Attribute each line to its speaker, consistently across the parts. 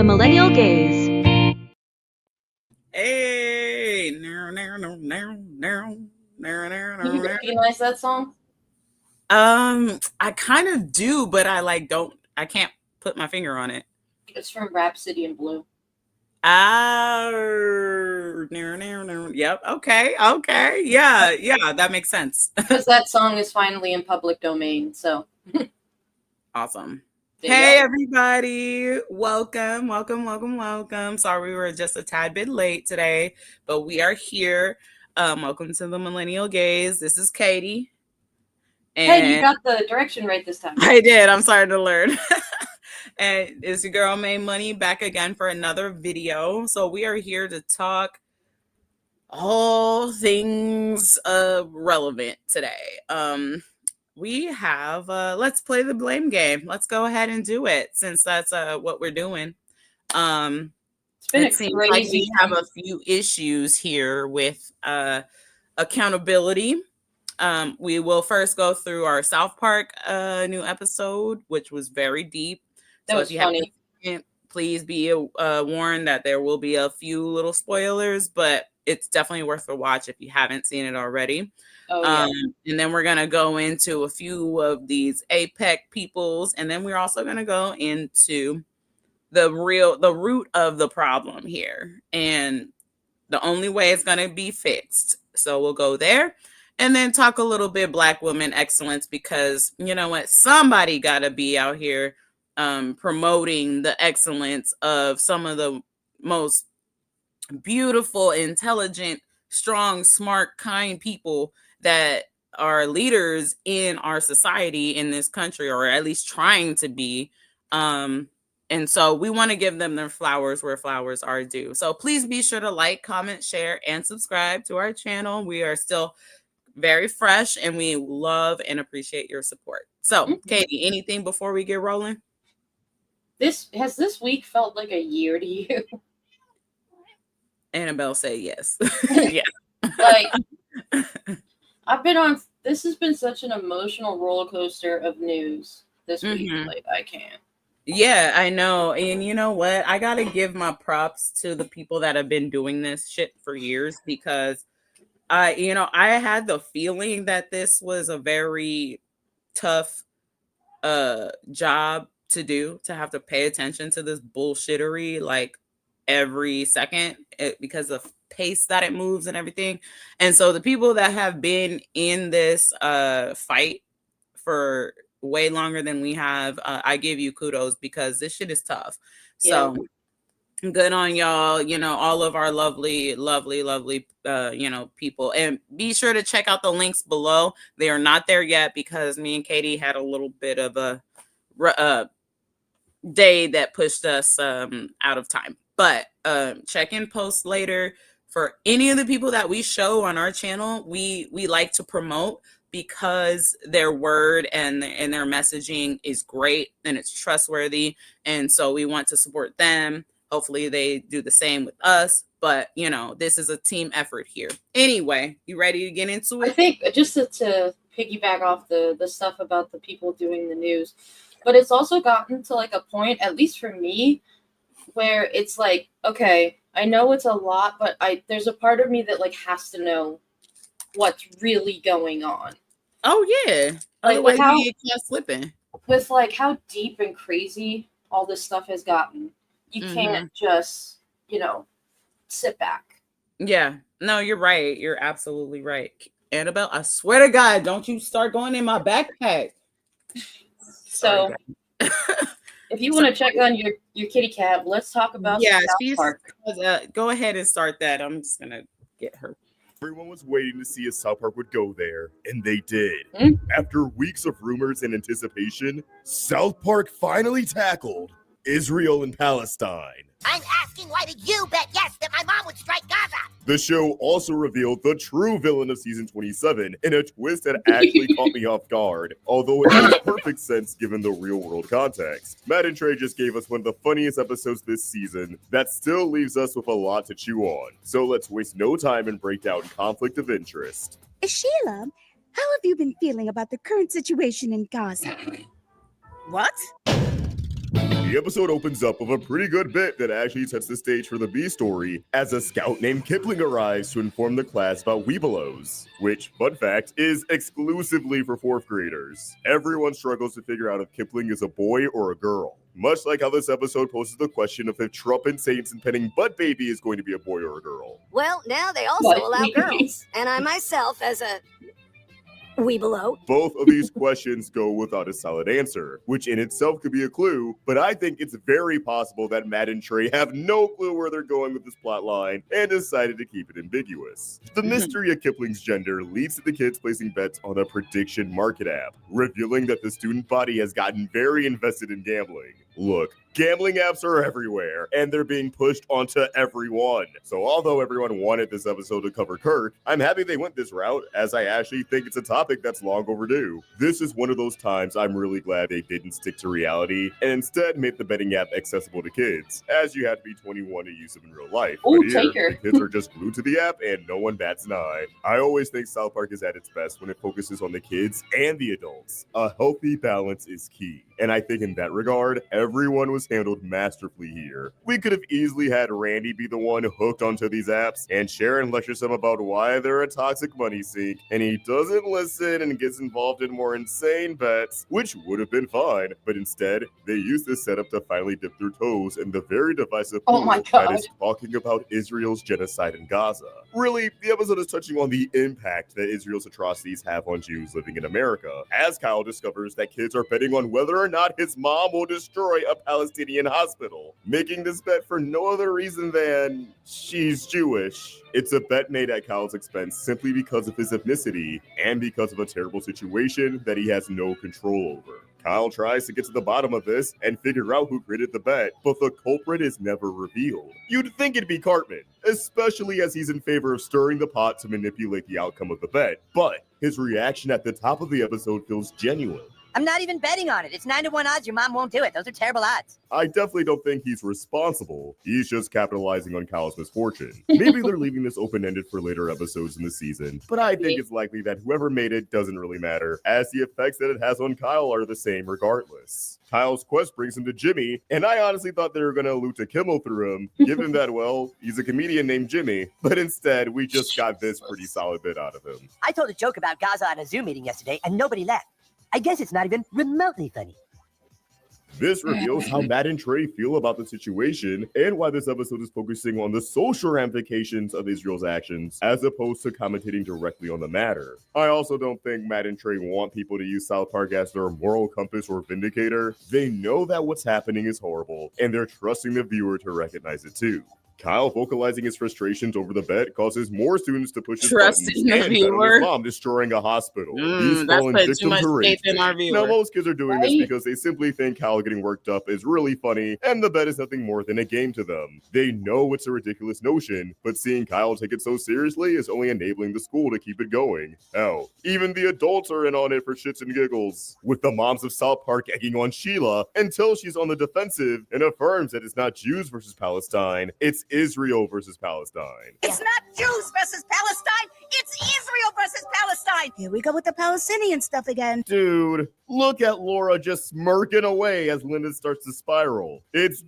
Speaker 1: the Millennial Gaze.
Speaker 2: Hey,
Speaker 3: You recognize that song?
Speaker 2: I kind of do, but I can't put my finger on it.
Speaker 3: It's from Rhapsody in Blue.
Speaker 2: Yep. Okay. Yeah. That makes sense.
Speaker 3: Because that song is finally in public domain. So
Speaker 2: Awesome.
Speaker 3: there you
Speaker 2: Hey,
Speaker 3: go.
Speaker 2: everybody. Welcome. Sorry we were just a tad bit late today, but we are here. Welcome to the Millennial Gaze. This is Katie.
Speaker 3: Hey, you got the direction right this time.
Speaker 2: I did. I'm starting to learn. And it's your girl May Money back again for another video. So we are here to talk all things relevant today. We have let's play the blame game. Let's go ahead and do it since that's what we're doing.
Speaker 3: It's been
Speaker 2: it seems like we have a few issues here with accountability. We will first go through our South Park new episode, which was very deep.
Speaker 3: That was funny.
Speaker 2: Please be warned that there will be a few little spoilers, but it's definitely worth a watch if you haven't seen it already.
Speaker 3: Oh, yeah.
Speaker 2: And then we're going to go into a few of these APEC peoples, and then we're also going to go into the root of the problem here, and the only way it's going to be fixed. So we'll go there. And then talk a little bit Black women excellence, because you know what? Somebody got to be out here promoting the excellence of some of the most beautiful, intelligent, strong, smart, kind people that are leaders in our society in this country, or at least trying to be. And so we want to give them their flowers where flowers are due. So please be sure to like, comment, share, and subscribe to our channel. We are still very fresh, and we love and appreciate your support. So, Katie, anything before we get rolling?
Speaker 3: This week felt like a year to you?
Speaker 2: Annabelle say yes. Yeah.
Speaker 3: Like, this has been such an emotional roller coaster of news this week. Like, I can't.
Speaker 2: Yeah, I know. And you know what? I got to give my props to the people that have been doing this shit for years, because I had the feeling that this was a very tough job to do, to have to pay attention to this bullshittery like every second, because of pace that it moves and everything. And so the people that have been in this fight for way longer than we have, I give you kudos, because this shit is tough. So good on y'all, all of our lovely people. And be sure to check out the links below. They are not there yet because me and Katie had a little bit of a day that pushed us out of time. But check in post later for any of the people that we show on our channel. We like to promote, because their word and their messaging is great and it's trustworthy, and so we want to support them. Hopefully they do the same with us, but this is a team effort here. Anyway, you ready to get into it?
Speaker 3: I think just to piggyback off the stuff about the people doing the news, but it's also gotten to like a point, at least for me, where it's like, okay, I know it's a lot, but there's a part of me that like has to know what's really going on.
Speaker 2: Oh yeah,
Speaker 3: like
Speaker 2: otherwise you get slipping. With
Speaker 3: like how deep and crazy all this stuff has gotten, you can't just sit back.
Speaker 2: Yeah, no, you're right. You're absolutely right, Annabelle. I swear to God, don't you start going in my backpack.
Speaker 3: So, if you want to check on your kitty cat, let's talk about South Park.
Speaker 2: Go ahead and start that. I'm just gonna get her.
Speaker 4: Everyone was waiting to see if South Park would go there, and they did. After weeks of rumors and anticipation, South Park finally tackled Israel and Palestine.
Speaker 5: I'm asking, why did you bet yes that my mom would strike Gaza?
Speaker 4: The show also revealed the true villain of season 27 in a twist that actually caught me off guard, although it makes perfect sense given the real-world context. Matt and Trey just gave us one of the funniest episodes this season that still leaves us with a lot to chew on. So let's waste no time and break down conflict of interest.
Speaker 6: Sheila, how have you been feeling about the current situation in Gaza?
Speaker 5: What?
Speaker 4: The episode opens up with a pretty good bit that actually sets the stage for the B story as a scout named Kipling arrives to inform the class about Weebelows, which, fun fact, is exclusively for 4th graders. Everyone struggles to figure out if Kipling is a boy or a girl. Much like how this episode poses the question of if Trump and Saints and Penning Butt Baby is going to be a boy or a girl.
Speaker 1: Well, now they also
Speaker 3: What?
Speaker 1: allow girls, and I myself, as a Weebelow.
Speaker 4: Both of these questions go without a solid answer, which in itself could be a clue, but I think it's very possible that Matt and Trey have no clue where they're going with this plot line and decided to keep it ambiguous. The mystery of Kipling's gender leads to the kids placing bets on a prediction market app, revealing that the student body has gotten very invested in gambling. Look, gambling apps are everywhere, and they're being pushed onto everyone. So although everyone wanted this episode to cover Kirk, I'm happy they went this route, as I actually think it's a topic that's long overdue. This is one of those times I'm really glad they didn't stick to reality, and instead made the betting app accessible to kids, as you have to be 21 to use them in real life.
Speaker 3: Ooh,
Speaker 4: But here,
Speaker 3: Taker.
Speaker 4: the kids are just glued to the app, and no one bats an eye. I always think South Park is at its best when it focuses on the kids and the adults. A healthy balance is key. And I think in that regard, everyone was handled masterfully here. We could have easily had Randy be the one hooked onto these apps, and Sharon lectures him about why they're a toxic money sink, and he doesn't listen and gets involved in more insane bets, which would have been fine, but instead, they used this setup to finally dip their toes in the very divisive
Speaker 3: Oh
Speaker 4: pool
Speaker 3: my
Speaker 4: that
Speaker 3: God.
Speaker 4: is talking about Israel's genocide in Gaza. Really, the episode is touching on the impact that Israel's atrocities have on Jews living in America, as Kyle discovers that kids are betting on whether or not his mom will destroy a Palestinian hospital, making this bet for no other reason than she's Jewish. It's a bet made at Kyle's expense simply because of his ethnicity and because of a terrible situation that he has no control over. Kyle tries to get to the bottom of this and figure out who created the bet, but the culprit is never revealed. You'd think it'd be Cartman, especially as he's in favor of stirring the pot to manipulate the outcome of the bet, but his reaction at the top of the episode feels genuine.
Speaker 5: I'm not even betting on it. It's 9 to 1 odds. Your mom won't do it. Those are terrible odds.
Speaker 4: I definitely don't think he's responsible. He's just capitalizing on Kyle's misfortune. Maybe they're leaving this open-ended for later episodes in the season, but I think it's likely that whoever made it doesn't really matter, as the effects that it has on Kyle are the same regardless. Kyle's quest brings him to Jimmy, and I honestly thought they were going to allude to Kimmel through him, given that, well, he's a comedian named Jimmy, but instead, we just got this pretty solid bit out of him.
Speaker 5: I told a joke about Gaza at a Zoom meeting yesterday, and nobody laughed. I guess it's not even remotely funny.
Speaker 4: This reveals how Matt and Trey feel about the situation and why this episode is focusing on the social ramifications of Israel's actions as opposed to commentating directly on the matter. I also don't think Matt and Trey want people to use South Park as their moral compass or vindicator. They know that what's happening is horrible, and they're trusting the viewer to recognize it too. Kyle vocalizing his frustrations over the bet causes more students to push his
Speaker 2: Trusting
Speaker 4: buttons
Speaker 2: the
Speaker 4: and bet on
Speaker 2: viewer.
Speaker 4: his mom destroying a hospital. He's
Speaker 2: That's
Speaker 4: falling
Speaker 2: put too
Speaker 4: victim
Speaker 2: much
Speaker 4: to
Speaker 2: faith
Speaker 4: rage.
Speaker 2: in our
Speaker 4: Now,
Speaker 2: viewer.
Speaker 4: most kids are doing this
Speaker 3: Right?
Speaker 4: because they simply think Kyle getting worked up is really funny, and the bet is nothing more than a game to them. They know it's a ridiculous notion, but seeing Kyle take it so seriously is only enabling the school to keep it going. Hell, even the adults are in on it for shits and giggles, with the moms of South Park egging on Sheila until she's on the defensive and affirms that it's not Jews versus Palestine, it's Israel versus Palestine.
Speaker 7: It's not Jews versus Palestine. It's Israel versus Palestine.
Speaker 6: Here we go with the Palestinian stuff again.
Speaker 4: Dude, look at Laura just smirking away as Linda starts to spiral. It's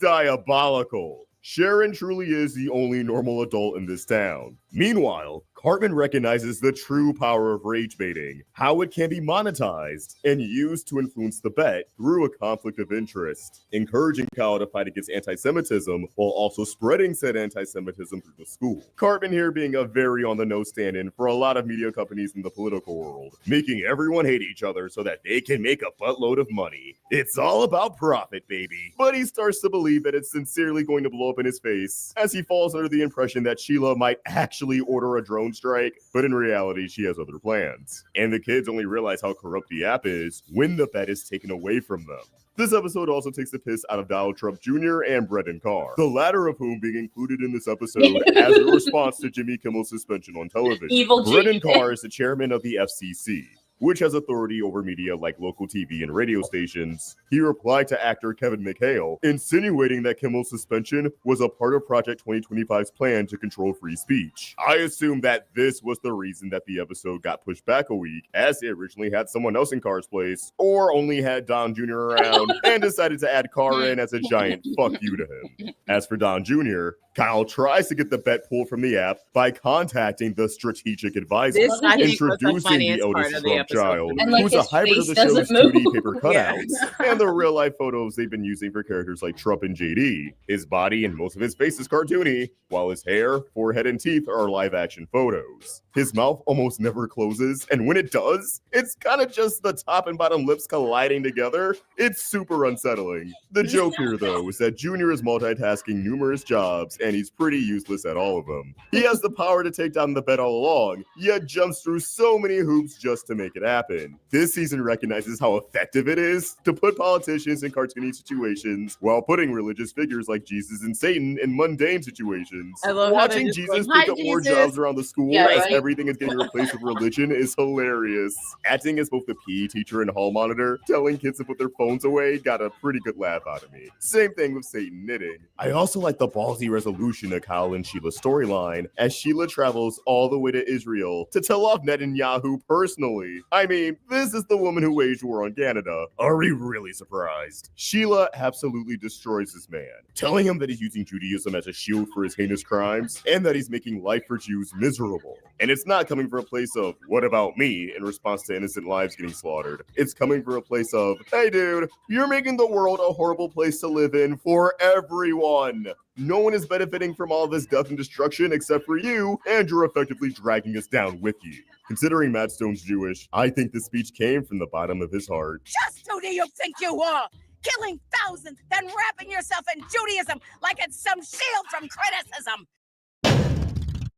Speaker 4: diabolical. Sharon truly is the only normal adult in this town. Meanwhile, Cartman recognizes the true power of rage baiting, how it can be monetized and used to influence the bet through a conflict of interest, encouraging Kyle to fight against anti-Semitism while also spreading said anti-Semitism through the school. Cartman here being a very on-the-nose stand-in for a lot of media companies in the political world, making everyone hate each other so that they can make a buttload of money. It's all about profit, baby. But he starts to believe that it's sincerely going to blow up in his face, as he falls under the impression that Sheila might actually order a drone strike, but in reality, she has other plans. And the kids only realize how corrupt the app is when the bet is taken away from them. This episode also takes the piss out of Donald Trump Jr. and Brendan Carr, the latter of whom being included in this episode as a response to Jimmy Kimmel's suspension on television.
Speaker 3: Evil
Speaker 4: Brendan
Speaker 3: Jimmy.
Speaker 4: Carr is the chairman of the FCC, which has authority over media like local TV and radio stations. He replied to actor Kevin McHale, insinuating that Kimmel's suspension was a part of Project 2025's plan to control free speech. I assume that this was the reason that the episode got pushed back a week, as it originally had someone else in Carr's place, or only had Don Jr. around, and decided to add Carr in as a giant fuck you to him. As for Don Jr., Kyle tries to get the bet pulled from the app by contacting the strategic advisor,
Speaker 2: This, I think, was the
Speaker 4: introducing the
Speaker 2: funniest part
Speaker 4: eldest
Speaker 2: of the
Speaker 4: Trump
Speaker 2: episode.
Speaker 4: child,
Speaker 3: And, like,
Speaker 4: who's a
Speaker 3: his
Speaker 4: hybrid of
Speaker 3: face
Speaker 4: the show's
Speaker 3: doesn't move.
Speaker 4: 2D paper
Speaker 2: Yeah.
Speaker 4: cutouts, and the real-life photos they've been using for characters like Trump and JD. His body and most of his face is cartoony, while his hair, forehead, and teeth are live-action photos. His mouth almost never closes, and when it does, it's kind of just the top and bottom lips colliding together. It's super unsettling. The joke here, though, is that Junior is multitasking numerous jobs, and he's pretty useless at all of them. He has the power to take down the bet all along, yet jumps through so many hoops just to make it happen. This season recognizes how effective it is to put politicians in cartoony situations while putting religious figures like Jesus and Satan in mundane situations.
Speaker 2: I love how they're
Speaker 4: Watching
Speaker 2: just
Speaker 4: Jesus
Speaker 2: going,
Speaker 4: pick
Speaker 2: "Hi,
Speaker 4: up more
Speaker 2: Jesus."
Speaker 4: jobs around the school
Speaker 3: Yeah,
Speaker 4: as
Speaker 3: right.
Speaker 4: everything is getting replaced with religion is hilarious. Acting as both the PE teacher and hall monitor, telling kids to put their phones away got a pretty good laugh out of me. Same thing with Satan knitting. I also like the ballsy resolution of Kyle and Sheila's storyline as Sheila travels all the way to Israel to tell off Netanyahu personally. I mean, this is the woman who waged war on Canada. Are we really surprised? Sheila absolutely destroys this man, telling him that he's using Judaism as a shield for his heinous crimes and that he's making life for Jews miserable. And it's not coming from a place of, what about me, in response to innocent lives getting slaughtered. It's coming from a place of, hey dude, you're making the world a horrible place to live in for everyone. No one is benefiting from all this death and destruction except for you, and you're effectively dragging us down with you. Considering Matt Stone's Jewish, I think this speech came from the bottom of his heart.
Speaker 7: Just who do you think you are? Killing thousands, then wrapping yourself in Judaism like it's some shield from criticism.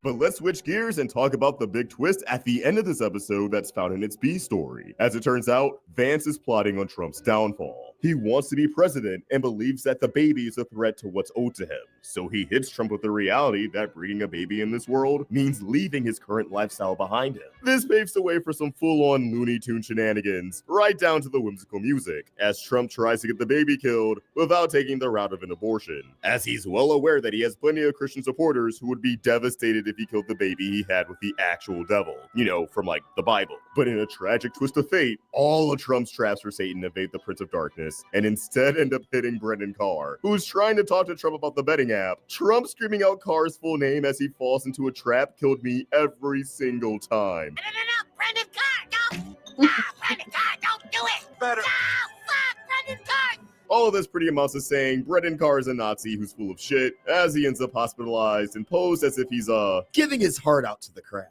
Speaker 4: But let's switch gears and talk about the big twist at the end of this episode that's found in its B story. As it turns out, Vance is plotting on Trump's downfall. He wants to be president and believes that the baby is a threat to what's owed to him. So he hits Trump with the reality that breeding a baby in this world means leaving his current lifestyle behind him. This paves the way for some full-on Looney Tune shenanigans, right down to the whimsical music, as Trump tries to get the baby killed without taking the route of an abortion, as he's well aware that he has plenty of Christian supporters who would be devastated if he killed the baby he had with the actual devil, you know, from like the Bible. But in a tragic twist of fate, all of Trump's traps for Satan evade the Prince of Darkness and instead end up hitting Brendan Carr, who's trying to talk to Trump about the betting app. Trump screaming out Carr's full name as he falls into a trap killed me every single time.
Speaker 7: No, Brendan Carr, no! No, Brendan Carr, don't do it!
Speaker 8: Better.
Speaker 7: No, fuck, Brendan Carr!
Speaker 4: All of this pretty amounts to saying Brendan Carr is a Nazi who's full of shit, as he ends up hospitalized and posed as if he's giving his heart out to the crowd.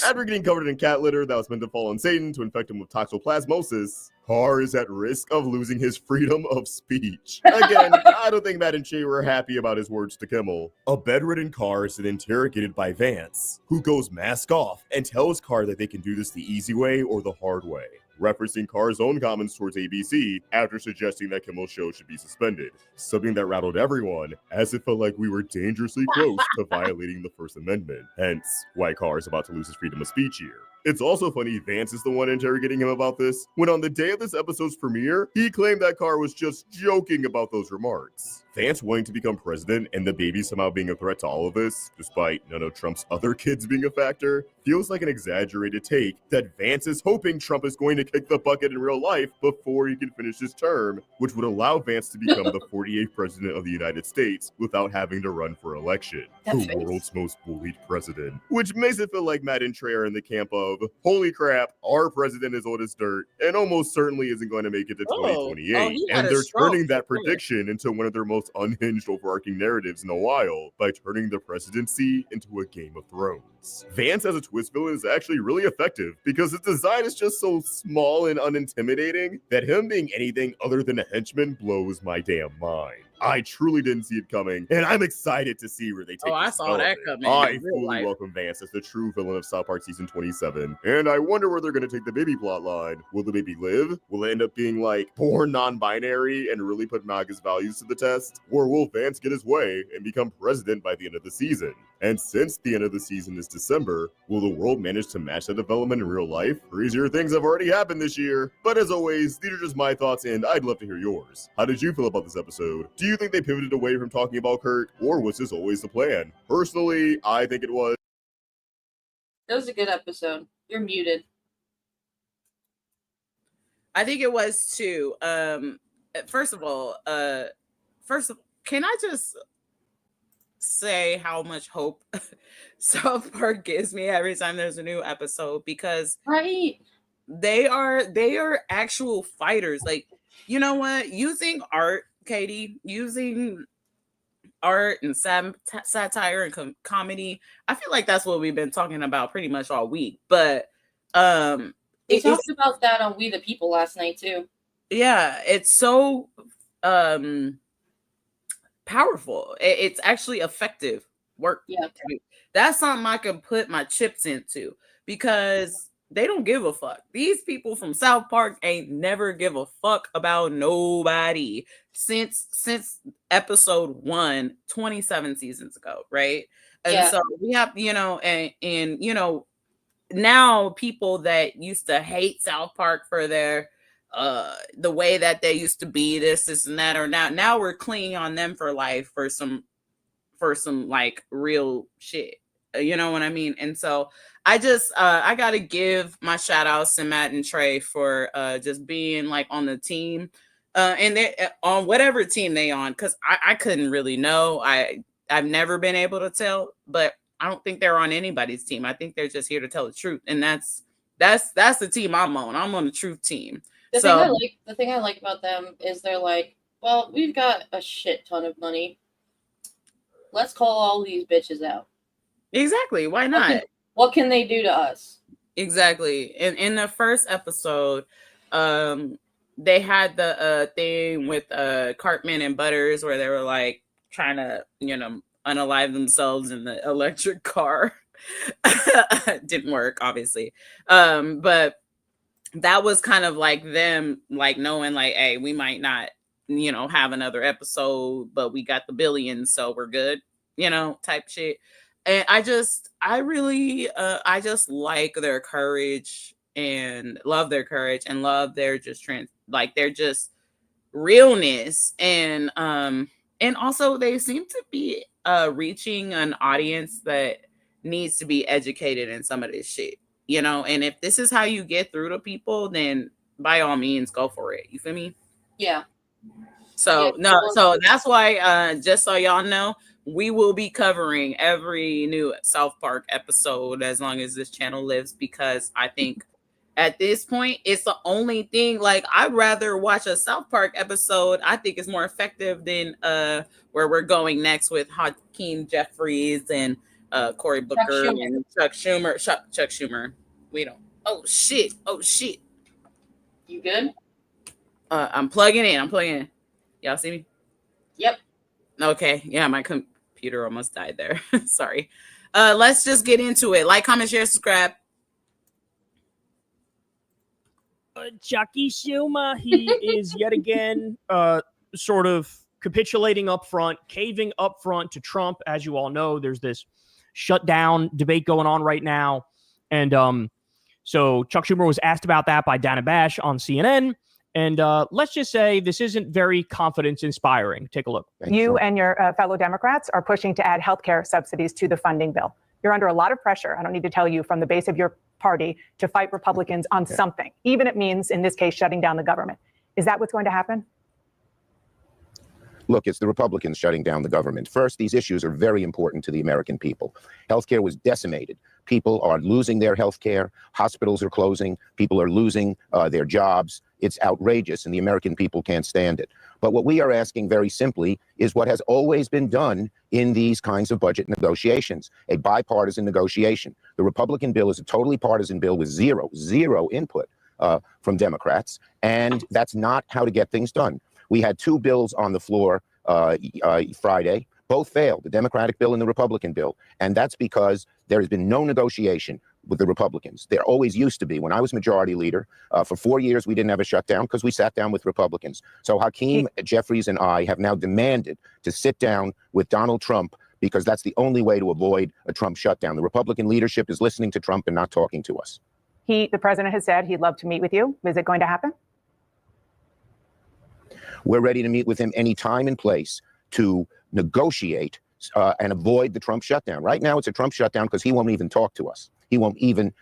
Speaker 4: After getting covered in cat litter that was meant to fall on Satan to infect him with toxoplasmosis, Carr is at risk of losing his freedom of speech. Again, I don't think Matt and Shay were happy about his words to Kimmel. A bedridden Carr is then interrogated by Vance, who goes mask off and tells Carr that they can do this the easy way or the hard way, referencing Carr's own comments towards ABC after suggesting that Kimmel's show should be suspended, something that rattled everyone, as it felt like we were dangerously close to violating the First Amendment, hence why Carr is about to lose his freedom of speech here. It's also funny Vance is the one interrogating him about this, when on the day of this episode's premiere, he claimed that Carr was just joking about those remarks. Vance wanting to become president and the baby somehow being a threat to all of this, despite none of Trump's other kids being a factor, feels like an exaggerated take that Vance is hoping Trump is going to kick the bucket in real life before he can finish his term, which would allow Vance to become the 48th president of the United States without having to run for election. The world's most bullied president. Which makes it feel like Matt and Trey are in the camp of, holy crap, our president is old as dirt and almost certainly isn't going to make it to 2028.
Speaker 2: he had
Speaker 4: And
Speaker 2: a
Speaker 4: they're
Speaker 2: stroke.
Speaker 4: turning that prediction into one of their most unhinged overarching narratives in a while by turning the presidency into a Game of Thrones. Vance as a twist villain is actually really effective because his design is just so small and unintimidating that him being anything other than a henchman blows my damn mind. I truly didn't see it coming, and I'm excited to see where they take
Speaker 2: I
Speaker 4: this
Speaker 2: saw that
Speaker 4: development.
Speaker 2: coming
Speaker 4: I
Speaker 2: in real
Speaker 4: fully
Speaker 2: life.
Speaker 4: welcome Vance as the true villain of South Park Season 27, and I wonder where they're going to take the baby plot line. Will the baby live? Will it end up being like born non-binary and really put MAGA's values to the test? Or will Vance get his way and become president by the end of the season? And since the end of the season is December, will the world manage to match that development in real life? Crazier things have already happened this year. But as always, these are just my thoughts, and I'd love to hear yours. How did you feel about this episode? Do you think they pivoted away from talking about Kurt, or was this always the plan? Personally, I think it was.
Speaker 3: That was a good episode. You're muted.
Speaker 2: I think it was too. First of all, can I just say how much hope South Park gives me every time there's a new episode, because
Speaker 3: Right.
Speaker 2: they are actual fighters. Like, you know what? Using art, Katie, using art and satire and comedy, I feel like that's what we've been talking about pretty much all week. But
Speaker 3: we talked about that on We the People last night too.
Speaker 2: Yeah, it's so powerful. It's actually effective work.
Speaker 3: Yeah,
Speaker 2: that's something I can put my chips into, because they don't give a fuck. These people from South Park ain't never give a fuck about nobody since episode 1, 27 seasons ago, right? And so we have, and now people that used to hate South Park for their the way that they used to be, this and that, or now we're clinging on them for life for some like real shit. You know what I mean? And so I just I gotta give my shout outs to Matt and Trey for just being like on the team, and they on whatever team they on, because I couldn't really know. I've never been able to tell, but I don't think they're on anybody's team. I think they're just here to tell the truth, and that's the team I'm on. I'm on the truth team.
Speaker 3: The thing I like about them is they're like, well, we've got a shit ton of money. Let's call all these bitches out.
Speaker 2: Exactly. Why not?
Speaker 3: What can they do to us?
Speaker 2: Exactly. In the first episode, they had the thing with Cartman and Butters where they were like trying to, unalive themselves in the electric car. Didn't work, obviously. But that was kind of like them like knowing like, hey, we might not, have another episode, but we got the billions, so we're good, type shit. And I just like their courage and love their courage and love their just their just realness. And also they seem to be reaching an audience that needs to be educated in some of this shit, and if this is how you get through to people, then by all means go for it. You feel me?
Speaker 3: Yeah.
Speaker 2: So so that's why, just so y'all know, we will be covering every new South Park episode as long as this channel lives, because I think at this point it's the only thing. Like, I'd rather watch a South Park episode. I think it's more effective than where we're going next with Hakeem Jeffries and Cory Booker and Chuck Schumer. Chuck Schumer. We don't. Oh shit.
Speaker 3: You good?
Speaker 2: I'm plugging in. Y'all see me?
Speaker 3: Yep.
Speaker 2: Okay. Yeah, my computer almost died there. Sorry. Let's just get into it. Like, comment, share, subscribe.
Speaker 8: Chucky Schumer, he is yet again sort of capitulating up front, caving up front to Trump. As you all know, there's this shutdown debate going on right now. And so Chuck Schumer was asked about that by Dana Bash on CNN. And let's just say this isn't very confidence-inspiring. Take a look.
Speaker 9: You and your fellow Democrats are pushing to add healthcare subsidies to the funding bill. You're under a lot of pressure, I don't need to tell you, from the base of your party to fight Republicans on something, even if it means, in this case, shutting down the government. Is that what's going to happen?
Speaker 10: Look, it's the Republicans shutting down the government. First, these issues are very important to the American people. Healthcare was decimated. People are losing their healthcare. Hospitals are closing. People are losing their jobs. It's outrageous, and the American people can't stand it. But what we are asking very simply is what has always been done in these kinds of budget negotiations, a bipartisan negotiation. The Republican bill is a totally partisan bill with zero input from Democrats, and that's not how to get things done. We had two bills on the floor Friday. Both failed, the Democratic bill and the Republican bill. And that's because there has been no negotiation with the Republicans. There always used to be. When I was majority leader, for 4 years, we didn't have a shutdown because we sat down with Republicans. So Hakeem Jeffries and I have now demanded to sit down with Donald Trump because that's the only way to avoid a Trump shutdown. The Republican leadership is listening to Trump and not talking to us.
Speaker 9: The president has said he'd love to meet with you. Is it going to happen?
Speaker 10: We're ready to meet with him any time and place to negotiate and avoid the Trump shutdown. Right now, it's a Trump shutdown because he won't even talk to us. He won't even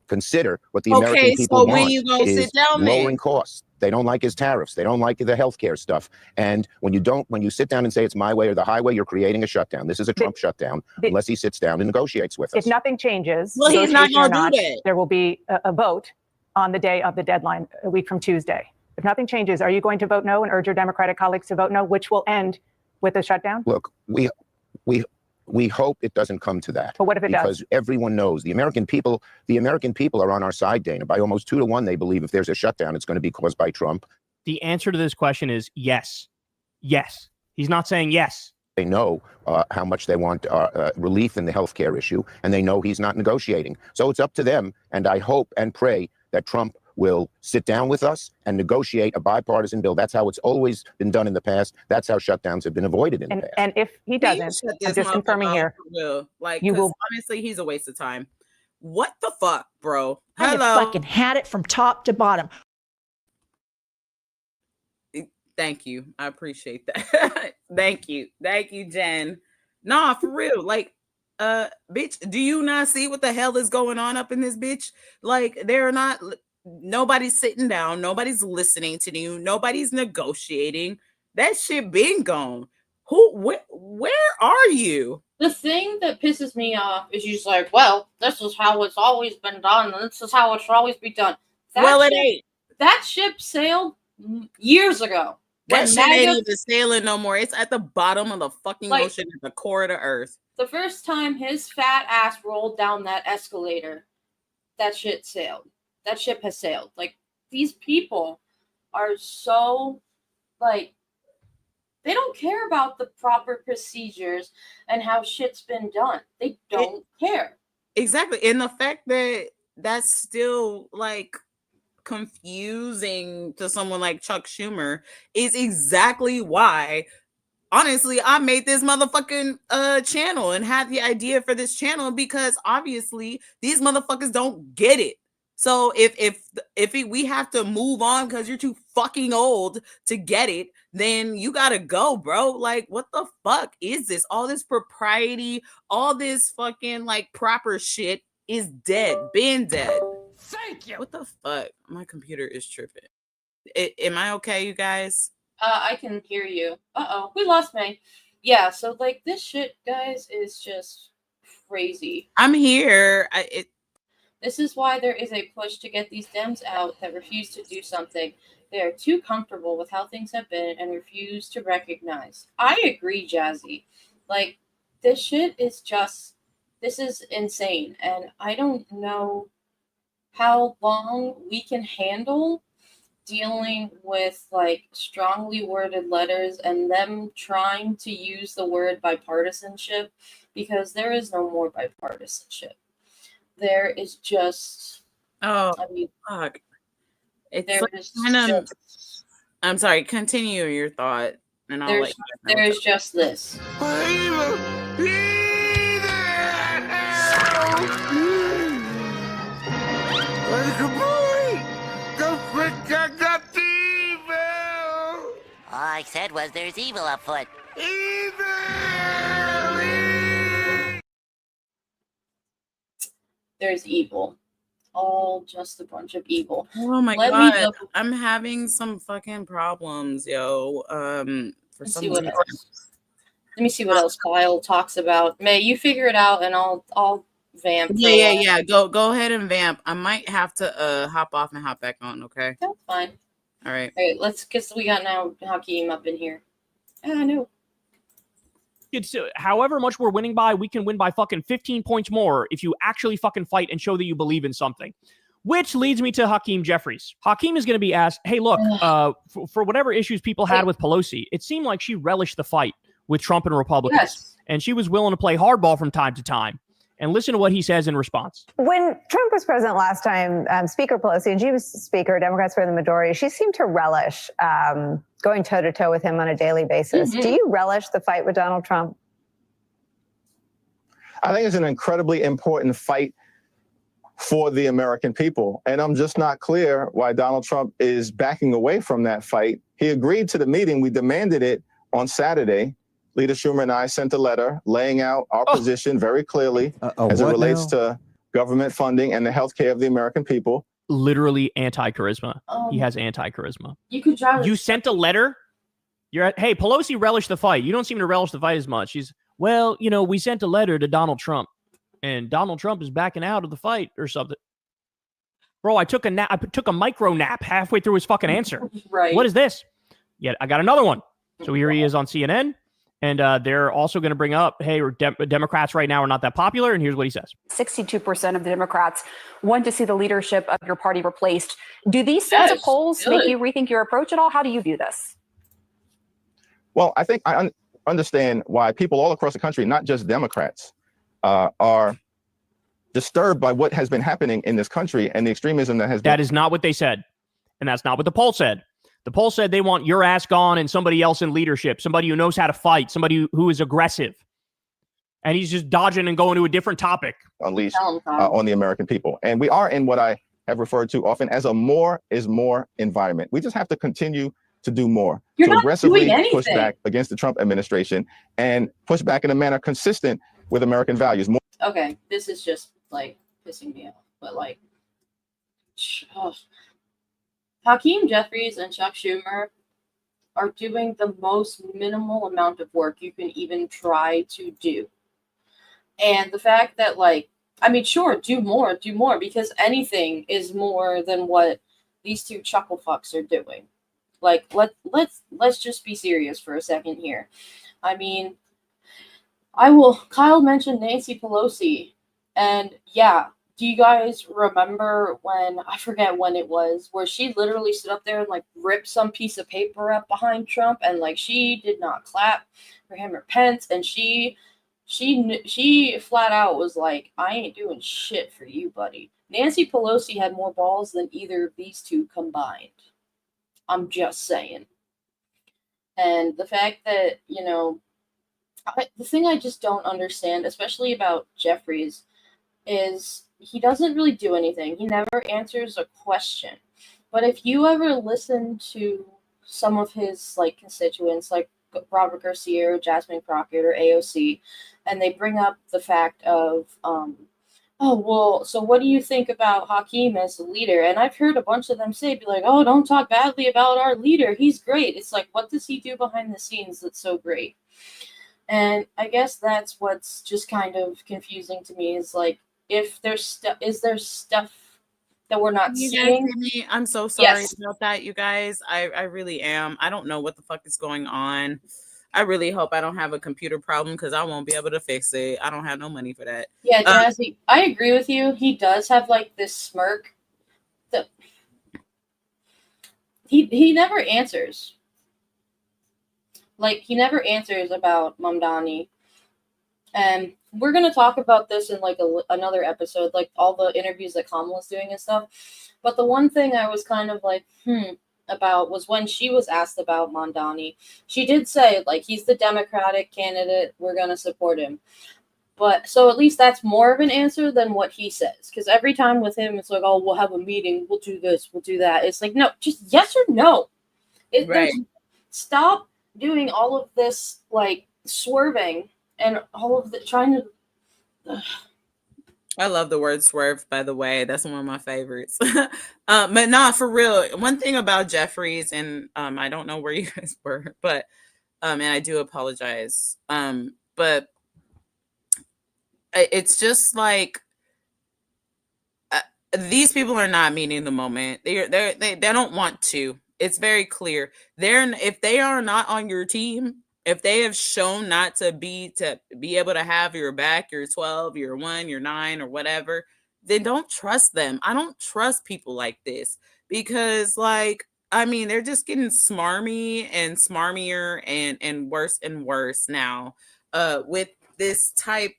Speaker 10: consider what the American people
Speaker 2: when you gonna
Speaker 10: is
Speaker 2: sit down,
Speaker 10: lowering costs. They don't like his tariffs. They don't like the healthcare stuff. And when you sit down and say it's my way or the highway, you're creating a shutdown. This is a Trump shutdown unless he sits down and negotiates with us.
Speaker 9: If nothing changes,
Speaker 2: well, he's not
Speaker 9: negotiation or
Speaker 2: going to do
Speaker 9: not,
Speaker 2: that.
Speaker 9: there will be a vote on the day of the deadline, a week from Tuesday. If nothing changes, are you going to vote no and urge your Democratic colleagues to vote no, which will end with a shutdown?
Speaker 10: Look, we hope it doesn't come to that.
Speaker 9: But what if it
Speaker 10: because
Speaker 9: does?
Speaker 10: Everyone knows the American people are on our side, Dana. By almost 2-1, they believe if there's a shutdown, it's going to be caused by Trump.
Speaker 8: The answer to this question is yes. Yes. He's not saying yes.
Speaker 10: They know how much they want relief in the healthcare issue, and they know he's not negotiating. So it's up to them. And I hope and pray that Trump will sit down with us and negotiate a bipartisan bill. That's how it's always been done in the past. That's how shutdowns have been avoided in the past.
Speaker 9: And if he doesn't, I'm just confirming here.
Speaker 2: Like,
Speaker 9: you will
Speaker 2: honestly, he's a waste of time. What the fuck, bro?
Speaker 11: I have
Speaker 2: Hello.
Speaker 11: fucking had it from top to bottom.
Speaker 2: Thank you. I appreciate that. Thank you, Jen. Nah, for real. Like, bitch, do you not see what the hell is going on up in this bitch? Like, nobody's sitting down, nobody's listening to you, nobody's negotiating. That shit been gone. Where are you?
Speaker 3: The thing that pisses me off is she's like, well, this is how it's always been done, and this is how it should always be done.
Speaker 2: It ain't.
Speaker 3: That ship sailed years ago.
Speaker 2: That shit ain't even sailing no more. It's at the bottom of the fucking ocean, at the core of the earth.
Speaker 3: The first time his fat ass rolled down that escalator, that shit sailed. That ship has sailed. Like, these people are so, like, they don't care about the proper procedures and how shit's been done. They don't care.
Speaker 2: Exactly. And the fact that that's still, like, confusing to someone like Chuck Schumer is exactly why, honestly, I made this motherfucking channel and had the idea for this channel, because obviously these motherfuckers don't get it. So if we have to move on because you're too fucking old to get it, then you gotta go, bro. Like, what the fuck is this? All this propriety, all this fucking like proper shit is dead, been dead.
Speaker 7: Thank you.
Speaker 2: What the fuck? My computer is tripping. Am I okay, you guys?
Speaker 3: I can hear you. Uh-oh, we lost May. Yeah, so like this shit, guys, is just crazy.
Speaker 2: I'm here.
Speaker 3: This is why there is a push to get these Dems out that refuse to do something. They are too comfortable with how things have been and refuse to recognize. I agree, Jazzy. Like, this shit is just, this is insane. And I don't know how long we can handle dealing with, like, strongly worded letters and them trying to use the word bipartisanship, because there is no more bipartisanship. There is just,
Speaker 2: fuck. It's like I'm sorry, continue your thought and I'll let you know.
Speaker 3: There's just this.
Speaker 12: All I said was there's evil afoot.
Speaker 3: There's evil. All just a bunch of evil.
Speaker 2: Oh my god. I'm having some fucking problems, yo. For some reason.
Speaker 3: Let me see what else Kyle talks about. May, you figure it out and I'll vamp.
Speaker 2: Yeah. Go ahead and vamp. I might have to hop off and hop back on, okay?
Speaker 3: That's fine.
Speaker 2: All right.
Speaker 3: Let's, because we got now Hakeem up in here. I know.
Speaker 8: It's however much we're winning by, we can win by fucking 15 points more if you actually fucking fight and show that you believe in something. Which leads me to Hakeem Jeffries. Hakeem is going to be asked, hey, look, for whatever issues people had with Pelosi, it seemed like she relished the fight with Trump and Republicans.
Speaker 3: Yes.
Speaker 8: And she was willing to play hardball from time to time. And listen to what he says in response.
Speaker 13: When Trump was president last time, Speaker Pelosi, and she was Speaker, Democrats were the majority, she seemed to relish going toe-to-toe with him on a daily basis. Mm-hmm. Do you relish the fight with Donald Trump?
Speaker 14: I think it's an incredibly important fight for the American people. And I'm just not clear why Donald Trump is backing away from that fight. He agreed to the meeting. We demanded it on Saturday. Leader Schumer and I sent a letter laying out our position very clearly as it relates to government funding and the health care of the American people.
Speaker 8: Literally anti-charisma. He has anti-charisma.
Speaker 3: You could drive.
Speaker 8: You sent a letter? You're at, hey, Pelosi relished the fight. You don't seem to relish the fight as much. She's, well, you know, we sent a letter to Donald Trump, and Donald Trump is backing out of the fight or something. Bro, I took a nap. I took a micro nap halfway through his fucking answer.
Speaker 3: Right.
Speaker 8: What is this? Yeah, I got another one. So here he is on CNN, and they're also going to bring up, hey, Democrats right now are not that popular, and here's what he says.
Speaker 15: 62% of the Democrats want to see the leadership of your party replaced. Do these sets of polls make you rethink your approach at all? How do you view this?
Speaker 14: Well, I think I understand why people all across the country, not just Democrats, are disturbed by what has been happening in this country and the extremism that has been.
Speaker 8: That is not what they said. And that's not what the poll said. The poll said they want your ass gone and somebody else in leadership, somebody who knows how to fight, somebody who is aggressive. And he's just dodging and going to a different topic.
Speaker 14: Unleashed on the American people. And we are in what I have referred to often as a more is more environment. We just have to continue to do more.
Speaker 3: You're
Speaker 14: to
Speaker 3: not
Speaker 14: aggressively
Speaker 3: doing
Speaker 14: push
Speaker 3: anything.
Speaker 14: back against the Trump administration and push back in a manner consistent with American values. More
Speaker 3: Okay, this is just like pissing me off, but like, Hakeem Jeffries and Chuck Schumer are doing the most minimal amount of work you can even try to do. And the fact that, like, I mean, sure, do more, because anything is more than what these two chuckle fucks are doing. Like, let's just be serious for a second here. I mean, Kyle mentioned Nancy Pelosi, and yeah, do you guys remember when, I forget when it was, where she literally stood up there and like ripped some piece of paper up behind Trump, and like she did not clap for him or Pence, and she flat out was like, I ain't doing shit for you, buddy. Nancy Pelosi had more balls than either of these two combined. I'm just saying. And the fact that, you know, the thing I just don't understand, especially about Jeffries, is he doesn't really do anything. He never answers a question. But if you ever listen to some of his like constituents, like Robert Garcia or Jasmine Crockett or AOC, and they bring up the fact of, oh, well, so what do you think about Hakeem as a leader? And I've heard a bunch of them be like, oh, don't talk badly about our leader. He's great. It's like, what does he do behind the scenes that's so great? And I guess that's what's just kind of confusing to me is like, if there's is there stuff that we're not seeing?
Speaker 2: I'm so sorry
Speaker 3: Yes.
Speaker 2: about that, you guys. I really am. I don't know what the fuck is going on. I really hope I don't have a computer problem because I won't be able to fix it. I don't have no money for that.
Speaker 3: Yeah, Jazzy, I agree with you. He does have like this smirk. That he never answers. Like, he never answers about Mamdani. And we're going to talk about this in like another episode, like all the interviews that Kamala's doing and stuff. But the one thing I was kind of like, about was when she was asked about Mamdani. She did say, like, he's the Democratic candidate. We're going to support him. But so at least that's more of an answer than what he says. Because every time with him, it's like, oh, we'll have a meeting. We'll do this. We'll do that. It's like, no, just yes or no.
Speaker 2: Right.
Speaker 3: Stop doing all of this, like, swerving and all of the trying to.
Speaker 2: I love the word swerve, by the way. That's one of my favorites. But nah, for real. One thing about Jeffries, and I don't know where you guys were, but and I do apologize. But it's just like these people are not meeting the moment. They don't want to. It's very clear. If they are not on your team, if they have shown not to be able to have your back, your 12, your 1, your 9, or whatever, then don't trust them. I don't trust people like this because, like, I mean, they're just getting smarmy and smarmier and worse now with this type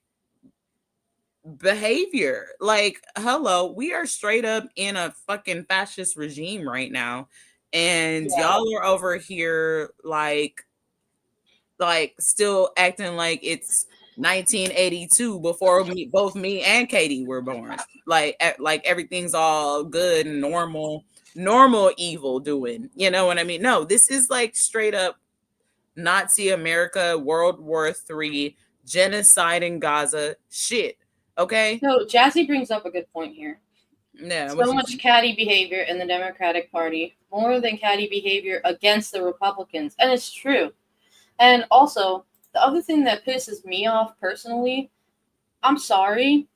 Speaker 2: behavior. Like, hello, we are straight up in a fucking fascist regime right now, and y'all are over here like still acting like it's 1982 before both me and Katie were born. Like everything's all good and normal evil doing. You know what I mean? No, this is like straight up Nazi America, World War III, genocide in Gaza shit. Okay.
Speaker 3: So Jazzy brings up a good point here.
Speaker 2: Yeah.
Speaker 3: So much catty behavior in the Democratic Party, more than catty behavior against the Republicans. And it's true. And also, the other thing that pisses me off personally, I'm sorry,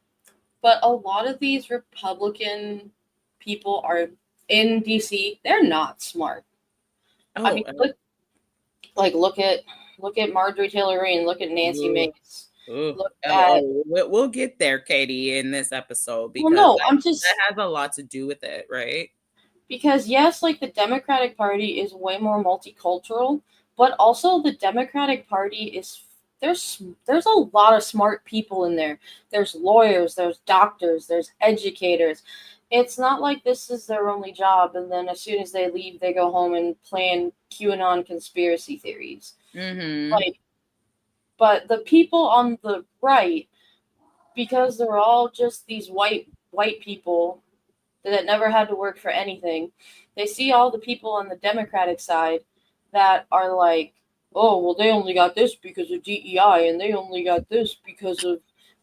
Speaker 3: but a lot of these Republican people are in DC, they're not smart. I mean, look at Marjorie Taylor Greene, look at Nancy Mace.
Speaker 2: We'll get there, Katie, in this episode because that has a lot to do with it, right?
Speaker 3: Because yes, like the Democratic Party is way more multicultural, but also the Democratic Party is there's a lot of smart people in there. There's lawyers, there's doctors, there's educators. It's not like this is their only job, and then as soon as they leave, they go home and plan QAnon conspiracy theories.
Speaker 2: Mm-hmm.
Speaker 3: But the people on the right, because they're all just these white people that never had to work for anything, they see all the people on the Democratic side that are like, oh, well, they only got this because of DEI, and they only got this because of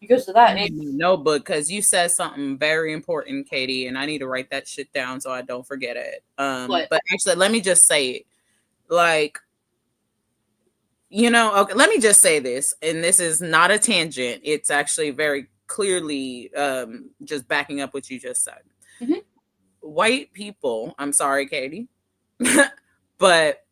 Speaker 3: that.
Speaker 2: No, but because you said something very important, Katie, and I need to write that shit down so I don't forget it. But actually, let me just say it. Like, okay, let me just say this, and this is not a tangent. It's actually very clearly just backing up what you just said.
Speaker 3: Mm-hmm.
Speaker 2: White people, I'm sorry, Katie, but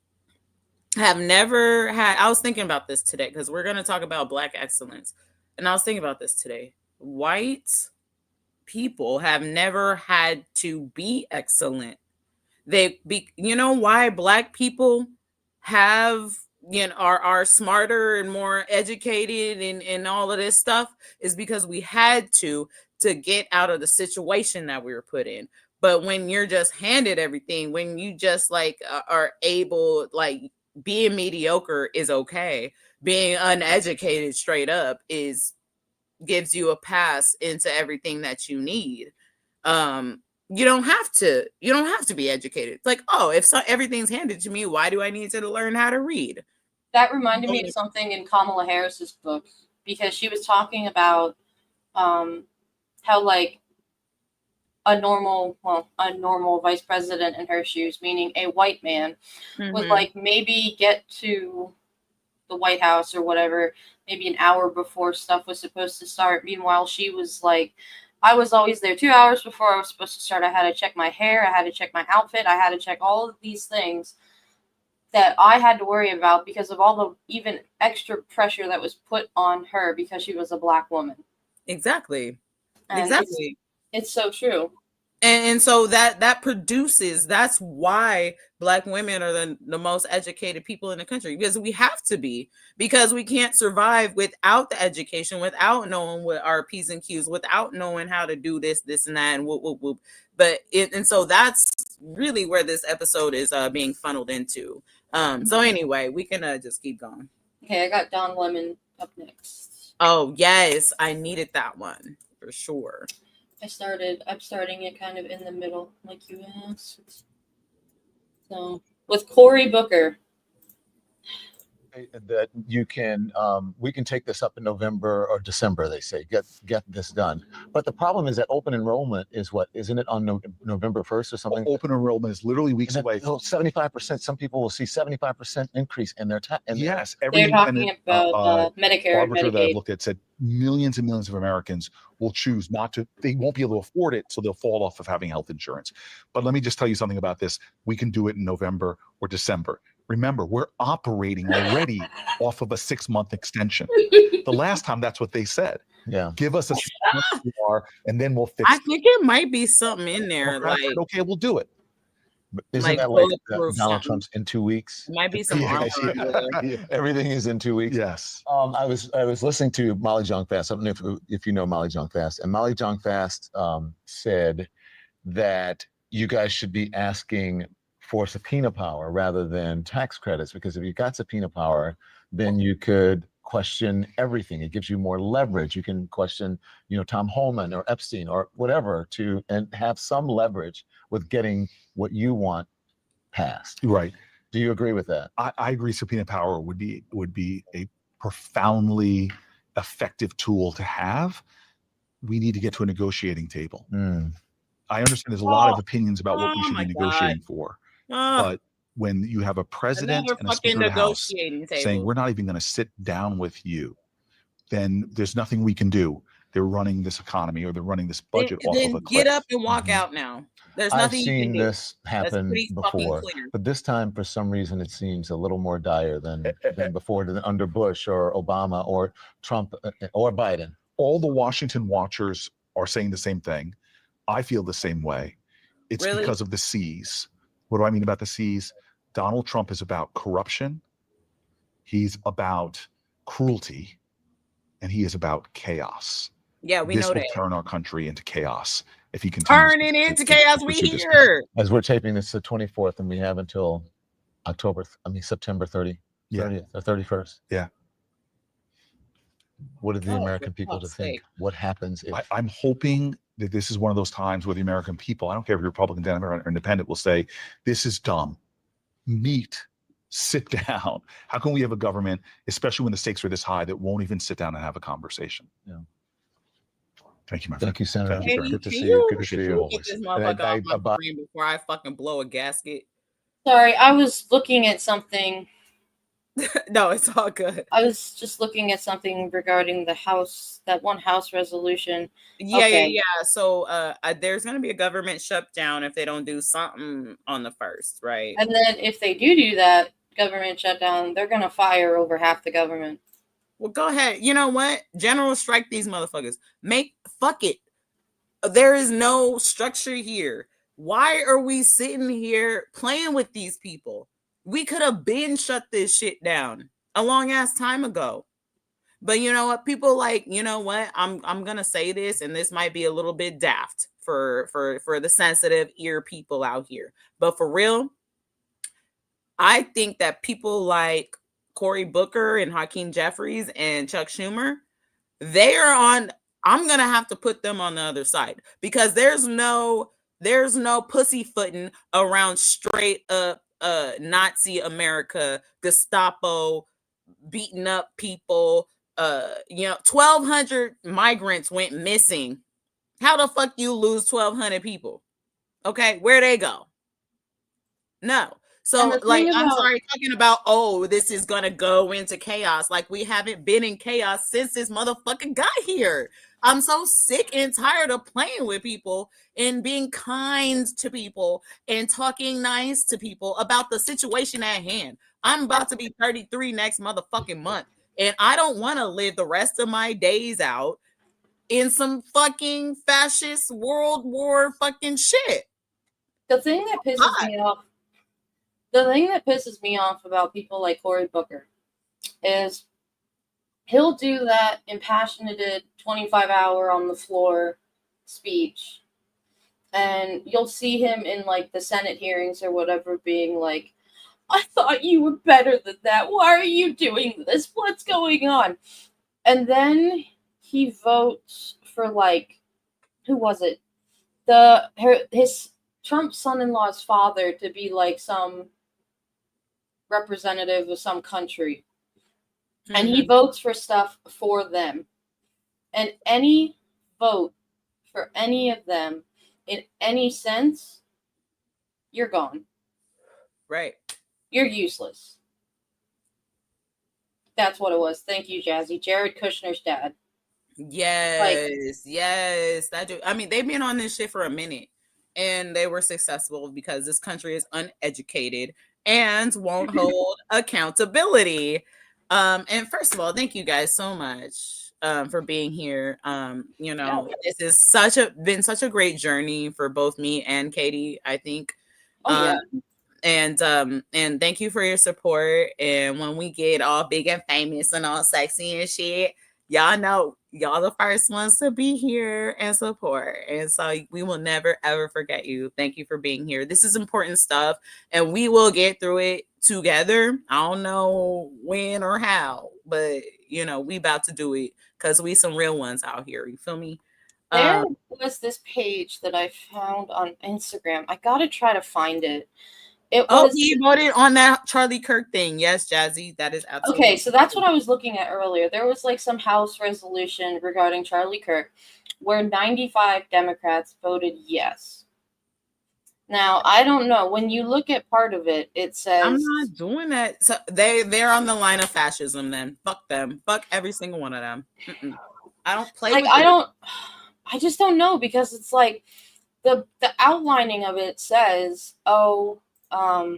Speaker 2: have never had, I was thinking about this today because we're going to talk about Black excellence. And I was thinking about this today. White people have never had to be excellent. You know why Black people are smarter and more educated and all of this stuff is because we had to get out of the situation that we were put in. But when you're just handed everything, when you just like are able, like being mediocre is okay. Being uneducated straight up gives you a pass into everything that you need. You don't have to be educated. It's like, oh, if everything's handed to me, why do I need to learn how to read?
Speaker 3: That reminded me of something in Kamala Harris's book, because she was talking about how like a normal vice president in her shoes, meaning a white man, would like maybe get to the White House or whatever, maybe an hour before stuff was supposed to start. Meanwhile, she was like, I was always there 2 hours before I was supposed to start. I had to check my hair, I had to check my outfit, I had to check all of these things that I had to worry about because of all the even extra pressure that was put on her because she was a Black woman.
Speaker 2: Exactly.
Speaker 3: And
Speaker 2: exactly.
Speaker 3: It's so true.
Speaker 2: And so that's why Black women are the most educated people in the country, because we have to be, because we can't survive without the education, without knowing what our P's and Q's, without knowing how to do this and that and whoop, whoop, whoop. And so that's really where this episode is being funneled into. So anyway, we can just keep going.
Speaker 3: Okay, I got Don Lemon up next.
Speaker 2: Oh yes, I needed that one for sure.
Speaker 3: I'm starting it kind of in the middle, like you asked. So with Cory Booker.
Speaker 16: That you can, we can take this up in November or December, they say, get this done. But the problem is that open enrollment is what, isn't it on November 1st or something?
Speaker 17: Open enrollment is literally weeks away.
Speaker 16: 75%, some people will see 75% increase in their tax.
Speaker 17: Yes,
Speaker 3: they're talking about Medicare and
Speaker 17: arbiter
Speaker 3: Medicaid.
Speaker 17: that I've looked at said millions and millions of Americans will choose not to, they won't be able to afford it, so they'll fall off of having health insurance. But let me just tell you something about this. We can do it in November or December. Remember, we're operating already off of a 6-month extension. The last time, that's what they said.
Speaker 16: Yeah.
Speaker 17: Give us a 6 month and then we'll fix it.
Speaker 2: I think it might be something in there.
Speaker 17: Okay, we'll do it.
Speaker 16: But isn't
Speaker 2: like
Speaker 16: that like
Speaker 2: something.
Speaker 16: Donald Trump's in 2 weeks?
Speaker 2: It might be some
Speaker 16: Everything is in 2 weeks.
Speaker 17: Yes.
Speaker 16: I was listening to Molly Jong-Fast. I don't know if you know Molly Jong-Fast. And Molly Jong-Fast said that you guys should be asking for subpoena power rather than tax credits, because if you got subpoena power, then you could question everything. It gives you more leverage. You can question, Tom Holman or Epstein or whatever and have some leverage with getting what you want passed.
Speaker 17: Right.
Speaker 16: Do you agree with that?
Speaker 17: I agree. Subpoena power would be a profoundly effective tool to have. We need to get to a negotiating table. I understand there's a lot of opinions about what we should be negotiating for, but when you have a president and a speaker of the House saying we're not even going to sit down with you, then there's nothing we can do. They're running this economy or they're running this budget off of a cliff.
Speaker 2: Get up and walk out now. There's nothing you can do.
Speaker 16: I've seen this happen before, but this time, for some reason, it seems a little more dire than before, under Bush or Obama or Trump or Biden.
Speaker 17: All the Washington watchers are saying the same thing. I feel the same way. It's because of the C's. What do I mean about the C's? Donald Trump is about corruption. He's about cruelty. And he is about chaos.
Speaker 2: Yeah, we know that.
Speaker 17: This will turn our country into chaos if he continues.
Speaker 2: Turning into chaos. We here.
Speaker 16: As we're taping this the 24th, and we have until September 30th or 31st.
Speaker 17: Yeah.
Speaker 16: What are the American people to think? What happens if...
Speaker 17: I'm hoping that this is one of those times where the American people, I don't care if you're Republican, Democrat, or Independent, will say, this is dumb. Meet. Sit down. How can we have a government, especially when the stakes are this high, that won't even sit down and have a conversation?
Speaker 16: Yeah.
Speaker 17: Thank you, my friend.
Speaker 16: Thank you, Senator.
Speaker 17: Good to see you. Good to see you.
Speaker 2: Get this motherfucker off my screen before I fucking blow a gasket.
Speaker 3: Sorry, I was looking at something.
Speaker 2: No, it's all good.
Speaker 3: I was just looking at something regarding that one House resolution.
Speaker 2: Yeah. So there's going to be a government shutdown if they don't do something on the 1st, right?
Speaker 3: And then if they do that government shutdown, they're going to fire over half the government.
Speaker 2: Well, go ahead. You know what? General strike these motherfuckers. Fuck it. There is no structure here. Why are we sitting here playing with these people? We could have been shut this shit down a long ass time ago. But you know what? People I'm gonna say this, and this might be a little bit daft for the sensitive ear people out here. But for real, I think that people like Cory Booker and Hakeem Jeffries and Chuck Schumer, I'm gonna have to put them on the other side, because there's no pussyfooting around straight up Nazi America, Gestapo, beating up people. 1,200 migrants went missing. How the fuck you lose 1,200 people? Okay, where they go? No. So, I'm sorry, talking about, this is gonna go into chaos. Like, we haven't been in chaos since this motherfucker got here. I'm so sick and tired of playing with people and being kind to people and talking nice to people about the situation at hand. I'm about to be 33 next motherfucking month, and I don't want to live the rest of my days out in some fucking fascist World War fucking shit.
Speaker 3: The thing that pisses me off about people like Cory Booker is he'll do that impassioned 25-hour on the floor speech, and you'll see him in like the Senate hearings or whatever being like, I thought you were better than that. Why are you doing this? What's going on? And then he votes for, like, who was it? His Trump's son-in-law's father to be like some representative of some country. Mm-hmm. And he votes for stuff for them. And any vote for any of them in any sense, you're gone.
Speaker 2: Right.
Speaker 3: You're useless. That's what it was. Thank you, Jazzy. Jared Kushner's dad.
Speaker 2: Yes. I mean, they've been on this shit for a minute, and they were successful because this country is uneducated and won't hold accountability. And first of all, thank you guys so much for being here. This is been such a great journey for both me and Katie, I think. And thank you for your support. And when we get all big and famous and all sexy and shit, y'all know y'all the first ones to be here and support. And so we will never ever forget you. Thank you for being here. This is important stuff, and we will get through it together. I don't know when or how, but you know, we about to do it because we some real ones out here. You feel me?
Speaker 3: There was this page that I found on Instagram. I gotta try to find it. It was
Speaker 2: he voted on that Charlie Kirk thing. Yes, Jazzy, that is absolutely
Speaker 3: okay. So that's what I was looking at earlier. There was like some House resolution regarding Charlie Kirk, where 95 Democrats voted yes. Now I don't know. When you look at part of it, it says
Speaker 2: I'm not doing that. So they're on the line of fascism. Then fuck them. Fuck every single one of them. I don't play
Speaker 3: like
Speaker 2: with
Speaker 3: I just don't know, because it's like the outlining of it says,
Speaker 2: try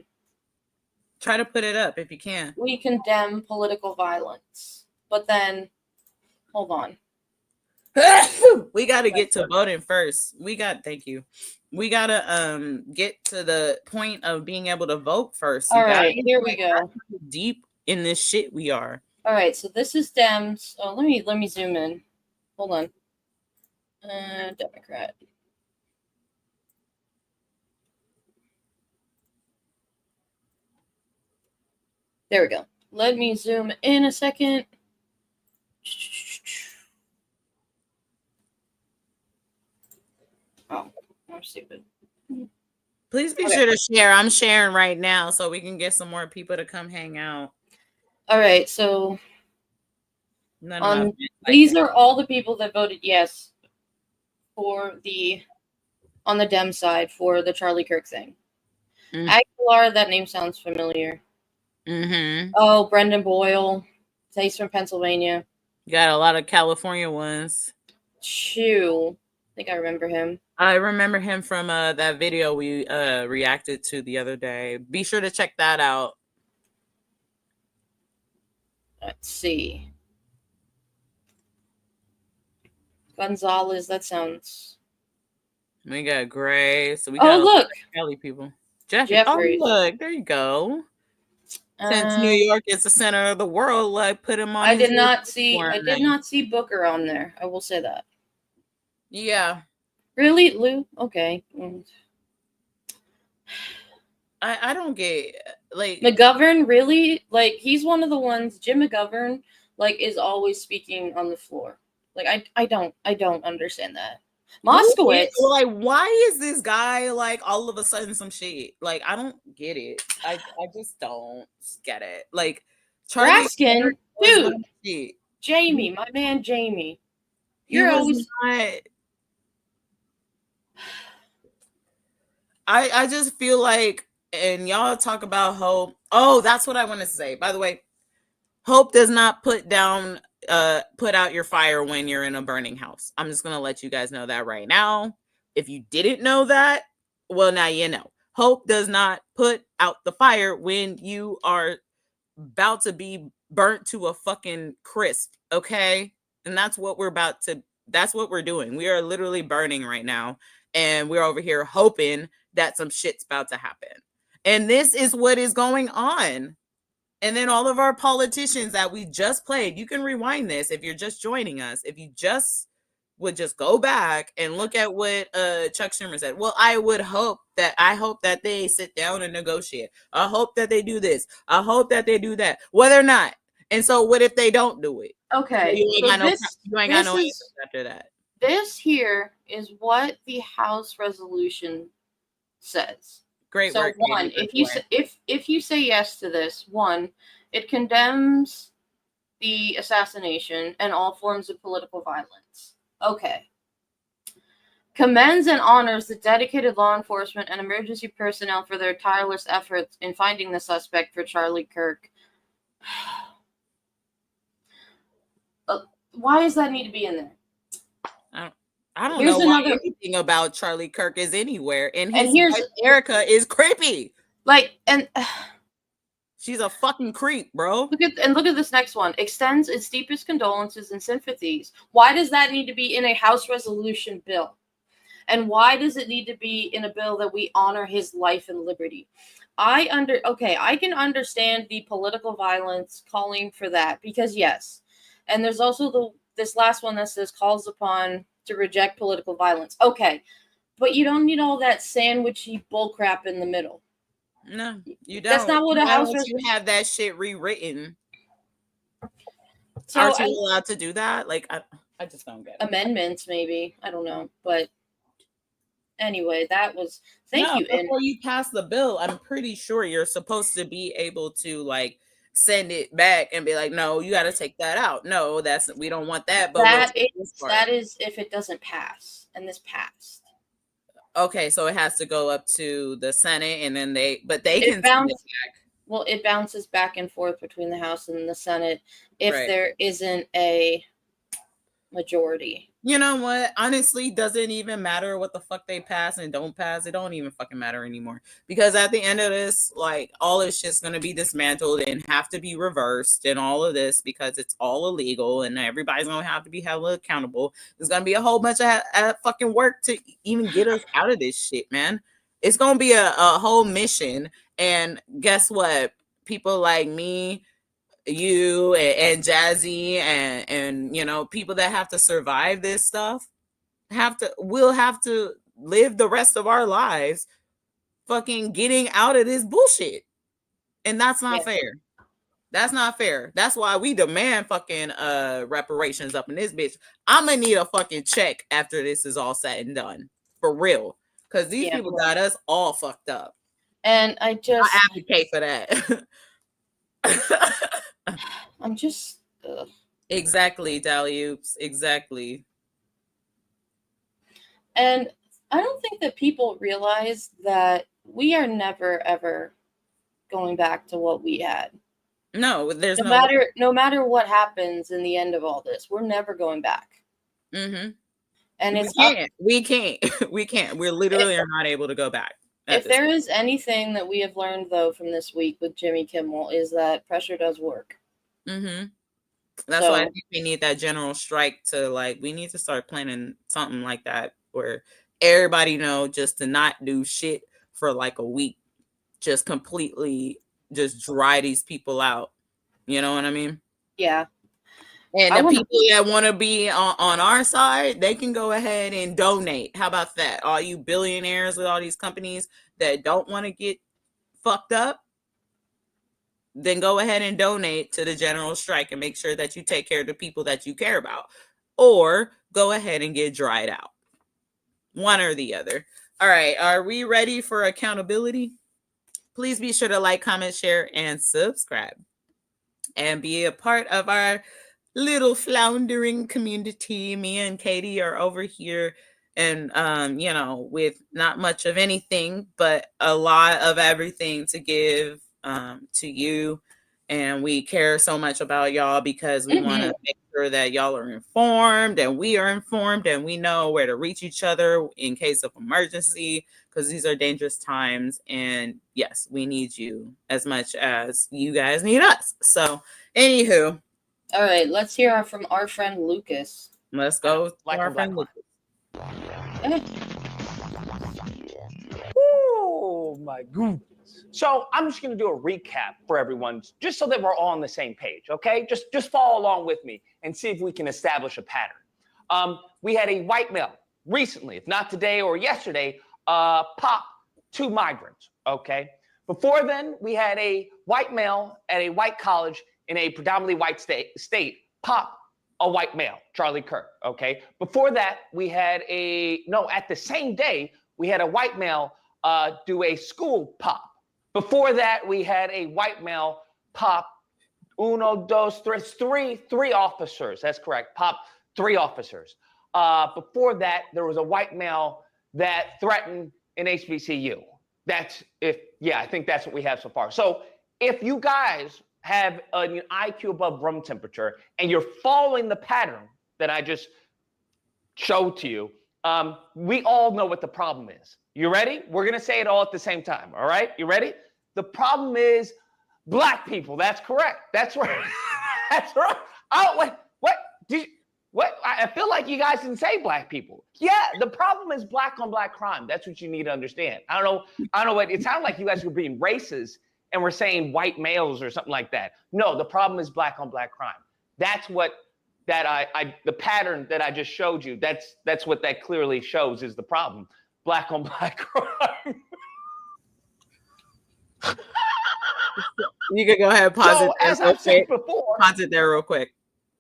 Speaker 2: to put it up if you can.
Speaker 3: We condemn political violence. But then hold on.
Speaker 2: We got to get to voting first. Thank you. We got to get to the point of being able to vote first.
Speaker 3: All right, here we go.
Speaker 2: Deep in this shit we are.
Speaker 3: All right, so this is Dems. Oh, let me zoom in. Hold on. Democrat. There we go. Let me zoom in a second. Oh, I'm stupid.
Speaker 2: Please be sure to share. I'm sharing right now so we can get some more people to come hang out.
Speaker 3: All right, so these are all the people that voted yes on the Dem side for the Charlie Kirk thing. Aguilar, that name sounds familiar. Oh, Brendan Boyle. He's from Pennsylvania.
Speaker 2: Got a lot of California ones.
Speaker 3: Chew. I think I remember him.
Speaker 2: I remember him from that video we reacted to the other day. Be sure to check that out.
Speaker 3: Let's see. Gonzalez, that sounds...
Speaker 2: We got Gray. So we got
Speaker 3: look!
Speaker 2: Kelly people. Jeffries.
Speaker 3: Jeffries.
Speaker 2: Oh, look. There you go. Since New York is the center of the world, like put him on.
Speaker 3: I did not see Booker on there. I will say that.
Speaker 2: Yeah.
Speaker 3: Really, Lou? Okay.
Speaker 2: I don't get like
Speaker 3: McGovern. Really, like he's one of the ones. Jim McGovern, like, is always speaking on the floor. Like I don't understand that. Moskowitz.
Speaker 2: Like, why is this guy like all of a sudden some shit? Like, I don't get it. I just don't get it. Like,
Speaker 3: Raskin, dude. Jamie, my man, Jamie. You're always
Speaker 2: not. I just feel like, and y'all talk about hope. Oh, that's what I want to say. By the way, hope does not put out your fire when you're in a burning house. I'm just gonna let you guys know that right now. If you didn't know that, well, now you know. Hope does not put out the fire when you are about to be burnt to a fucking crisp, okay? And that's what we're doing. We are literally burning right now, and we're over here hoping that some shit's about to happen. And this is what is going on. And then all of our politicians that we just played, you can rewind this if you're just joining us. If you just would just go back and look at what Chuck Schumer said. Well, I hope that they sit down and negotiate. I hope that they do this. I hope that they do that. Whether or not. And so what if they don't do it?
Speaker 3: Okay.
Speaker 2: You ain't got no answers after that.
Speaker 3: This here is what the House resolution says.
Speaker 2: Great
Speaker 3: so
Speaker 2: work.
Speaker 3: One, if you say yes to this, one, it condemns the assassination and all forms of political violence. Okay. Commends and honors the dedicated law enforcement and emergency personnel for their tireless efforts in finding the suspect for Charlie Kirk. Why does that need to be in there?
Speaker 2: I don't know why anything about Charlie Kirk is anywhere. And here's wife, Erica is creepy.
Speaker 3: Like, and
Speaker 2: she's a fucking creep, bro.
Speaker 3: Look at this next one. Extends its deepest condolences and sympathies. Why does that need to be in a House resolution bill? And why does it need to be in a bill that we honor his life and liberty? I can understand the political violence calling for that, because yes. And there's also this last one that says calls upon to reject political violence. Okay. But you don't need all that sandwichy bullcrap in the middle.
Speaker 2: No, you don't.
Speaker 3: That's not what a
Speaker 2: Why
Speaker 3: House
Speaker 2: don't you have that shit rewritten?
Speaker 3: So
Speaker 2: Aren't you allowed to do that? Like, I just don't get it.
Speaker 3: Amendments, maybe. I don't know. But anyway, that was thank
Speaker 2: No,
Speaker 3: you. And
Speaker 2: before you pass the bill, I'm pretty sure you're supposed to be able to like send it back and be like, no, you got to take that out. No, we don't want that. But
Speaker 3: that is if it doesn't pass, and this passed.
Speaker 2: Okay, so it has to go up to the Senate, and then they can send it back.
Speaker 3: Well, it bounces back and forth between the House and the Senate if
Speaker 2: Right.
Speaker 3: there isn't a majority.
Speaker 2: You know what? Honestly, doesn't even matter what the fuck they pass and don't pass. It don't even fucking matter anymore. Because at the end of this, like, all this shit's gonna be dismantled and have to be reversed and all of this because it's all illegal and everybody's gonna have to be held accountable. There's gonna be a whole bunch of fucking work to even get us out of this shit, man. It's gonna be a whole mission. And guess what? People like me, you and Jazzy and you know, people that have to survive this stuff will have to live the rest of our lives fucking getting out of this bullshit. And that's not fair. That's not fair. That's why we demand fucking reparations up in this bitch. I'm gonna need a fucking check after this is all said and done. For real. Because these people got us all fucked up.
Speaker 3: And I
Speaker 2: advocate for that.
Speaker 3: I'm just
Speaker 2: exactly, Dalloops. Exactly.
Speaker 3: And I don't think that people realize that we are never ever going back to what we had.
Speaker 2: No, there's
Speaker 3: no matter what happens in the end of all this, we're never going back.
Speaker 2: Mm-hmm.
Speaker 3: And
Speaker 2: we can't. We're literally are not able to go back.
Speaker 3: If there is anything that we have learned though from this week with Jimmy Kimmel is that pressure does work.
Speaker 2: Mm-hmm. That's why I think we need that general strike to we need to start planning something like that where everybody know just to not do shit for like a week, just completely just dry these people out. You know what I mean?
Speaker 3: Yeah.
Speaker 2: And the people that want to be on our side, they can go ahead and donate. How about that? All you billionaires with all these companies that don't want to get fucked up, then go ahead and donate to the general strike and make sure that you take care of the people that you care about. Or go ahead and get dried out. One or the other. All right. Are we ready for accountability? Please be sure to like, comment, share, and subscribe. And be a part of our little floundering community. Me and Katie are over here and you know, with not much of anything but a lot of everything to give to you, and we care so much about y'all because we want to make sure that y'all are informed and we are informed and we know where to reach each other in case of emergency, because these are dangerous times. And yes, we need you as much as you guys need us. So anywho,
Speaker 3: all right, let's hear from our friend Lucas.
Speaker 2: Let's go to our friend Lucas.
Speaker 18: Oh my goodness. So I'm just going to do a recap for everyone, just so that we're all on the same page, okay? Just follow along with me and see if we can establish a pattern. We had a white male recently, if not today or yesterday, pop 2 migrants, okay? Before then, we had a white male at a white college in a predominantly white state pop a white male, Charlie Kirk, okay? Before that, we had at the same day, we had a white male do a school pop. Before that, we had a white male pop three officers. That's correct. Pop 3 officers. Before that, there was a white male that threatened an HBCU. I think that's what we have so far. So if you guys have an IQ above room temperature and you're following the pattern that I just showed to you, we all know what the problem is. You ready? We're going to say it all at the same time. All right? You ready? The problem is black people. That's correct. That's right. That's right. Oh, wait. What? I feel like you guys didn't say black people. Yeah, the problem is black on black crime. That's what you need to understand. I don't know what it sounded like you guys were being racist and we're saying white males or something like that. No, the problem is black on black crime. That's what the pattern that I just showed you. That's what that clearly shows is the problem. Black on black crime.
Speaker 2: You can go ahead and pause
Speaker 18: So,
Speaker 2: it there
Speaker 18: as
Speaker 2: real
Speaker 18: I've said
Speaker 2: quick.
Speaker 18: before,
Speaker 2: Pause it there real quick.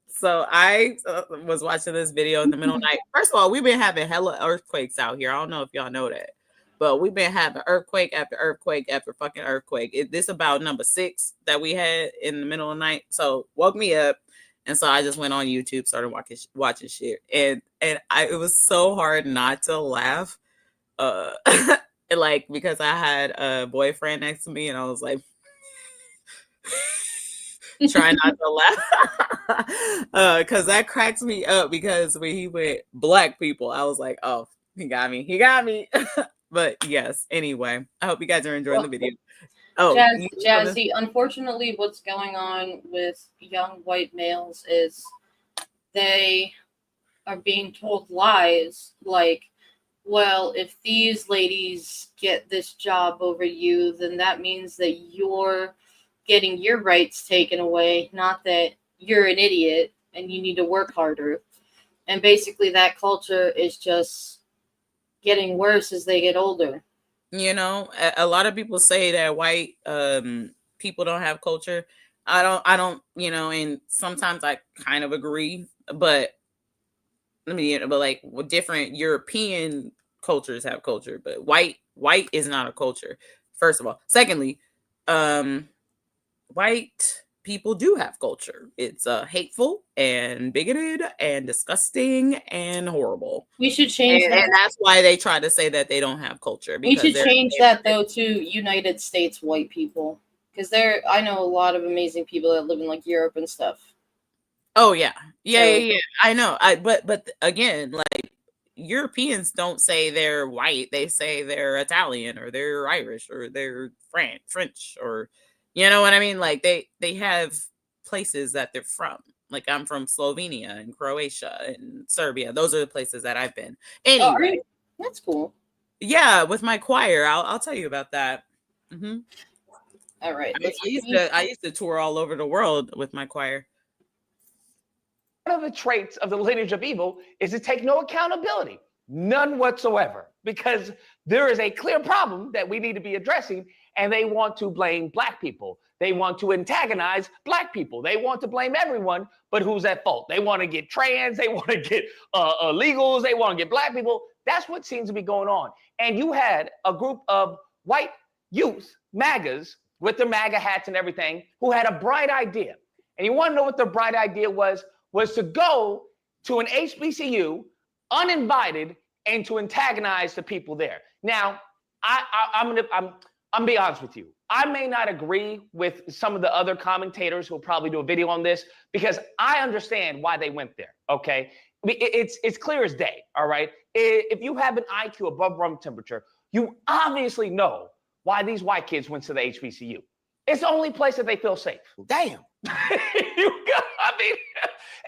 Speaker 2: So I was watching this video in the middle of the night. First of all, we've been having hella earthquakes out here. I don't know if y'all know that, but we've been having earthquake after earthquake after fucking earthquake. This about number 6 that we had in the middle of the night. So woke me up, and so I just went on YouTube, started watching shit, and it was so hard not to laugh, like because I had a boyfriend next to me, and I was like. Try not to laugh because that cracks me up because when he went black people, I was like, oh, he got me. But yes, anyway, I hope you guys are enjoying the video. Oh,
Speaker 3: Jazzy, unfortunately, what's going on with young white males is they are being told lies like, well, if these ladies get this job over you, then that means that you're getting your rights taken away, not that you're an idiot and you need to work harder. And basically that culture is just getting worse as they get older.
Speaker 2: You know, a lot of people say that white people don't have culture. I don't, you know, and sometimes I kind of agree, but like different European cultures have culture, but white is not a culture, first of all. Secondly, white people do have culture. It's hateful and bigoted and disgusting and horrible.
Speaker 3: We should change that.
Speaker 2: And that's why they try to say that they don't have culture.
Speaker 3: We should change that though to United States white people, because I know a lot of amazing people that live in like Europe and stuff.
Speaker 2: Oh yeah. Yeah. I know. But again, like Europeans don't say they're white. They say they're Italian or they're Irish or they're French or you know what I mean? Like they have places that they're from. Like I'm from Slovenia and Croatia and Serbia. Those are the places that I've been. Anyway,
Speaker 3: that's cool.
Speaker 2: Yeah, with my choir, I'll tell you about that. Mm-hmm.
Speaker 3: All right.
Speaker 2: I used to tour all over the world with my choir.
Speaker 18: One of the traits of the lineage of evil is to take no accountability, none whatsoever, because there is a clear problem that we need to be addressing, and they want to blame black people. They want to antagonize black people. They want to blame everyone, but who's at fault? They want to get trans, they want to get illegals, they want to get black people. That's what seems to be going on. And you had a group of white youth, MAGAs, with their MAGA hats and everything, who had a bright idea. And you want to know what their bright idea was to go to an HBCU uninvited and to antagonize the people there. Now, I'm gonna be honest with you. I may not agree with some of the other commentators who will probably do a video on this because I understand why they went there. Okay, it's clear as day. All right, if you have an IQ above room temperature, you obviously know why these white kids went to the HBCU. It's the only place that they feel safe.
Speaker 12: Damn.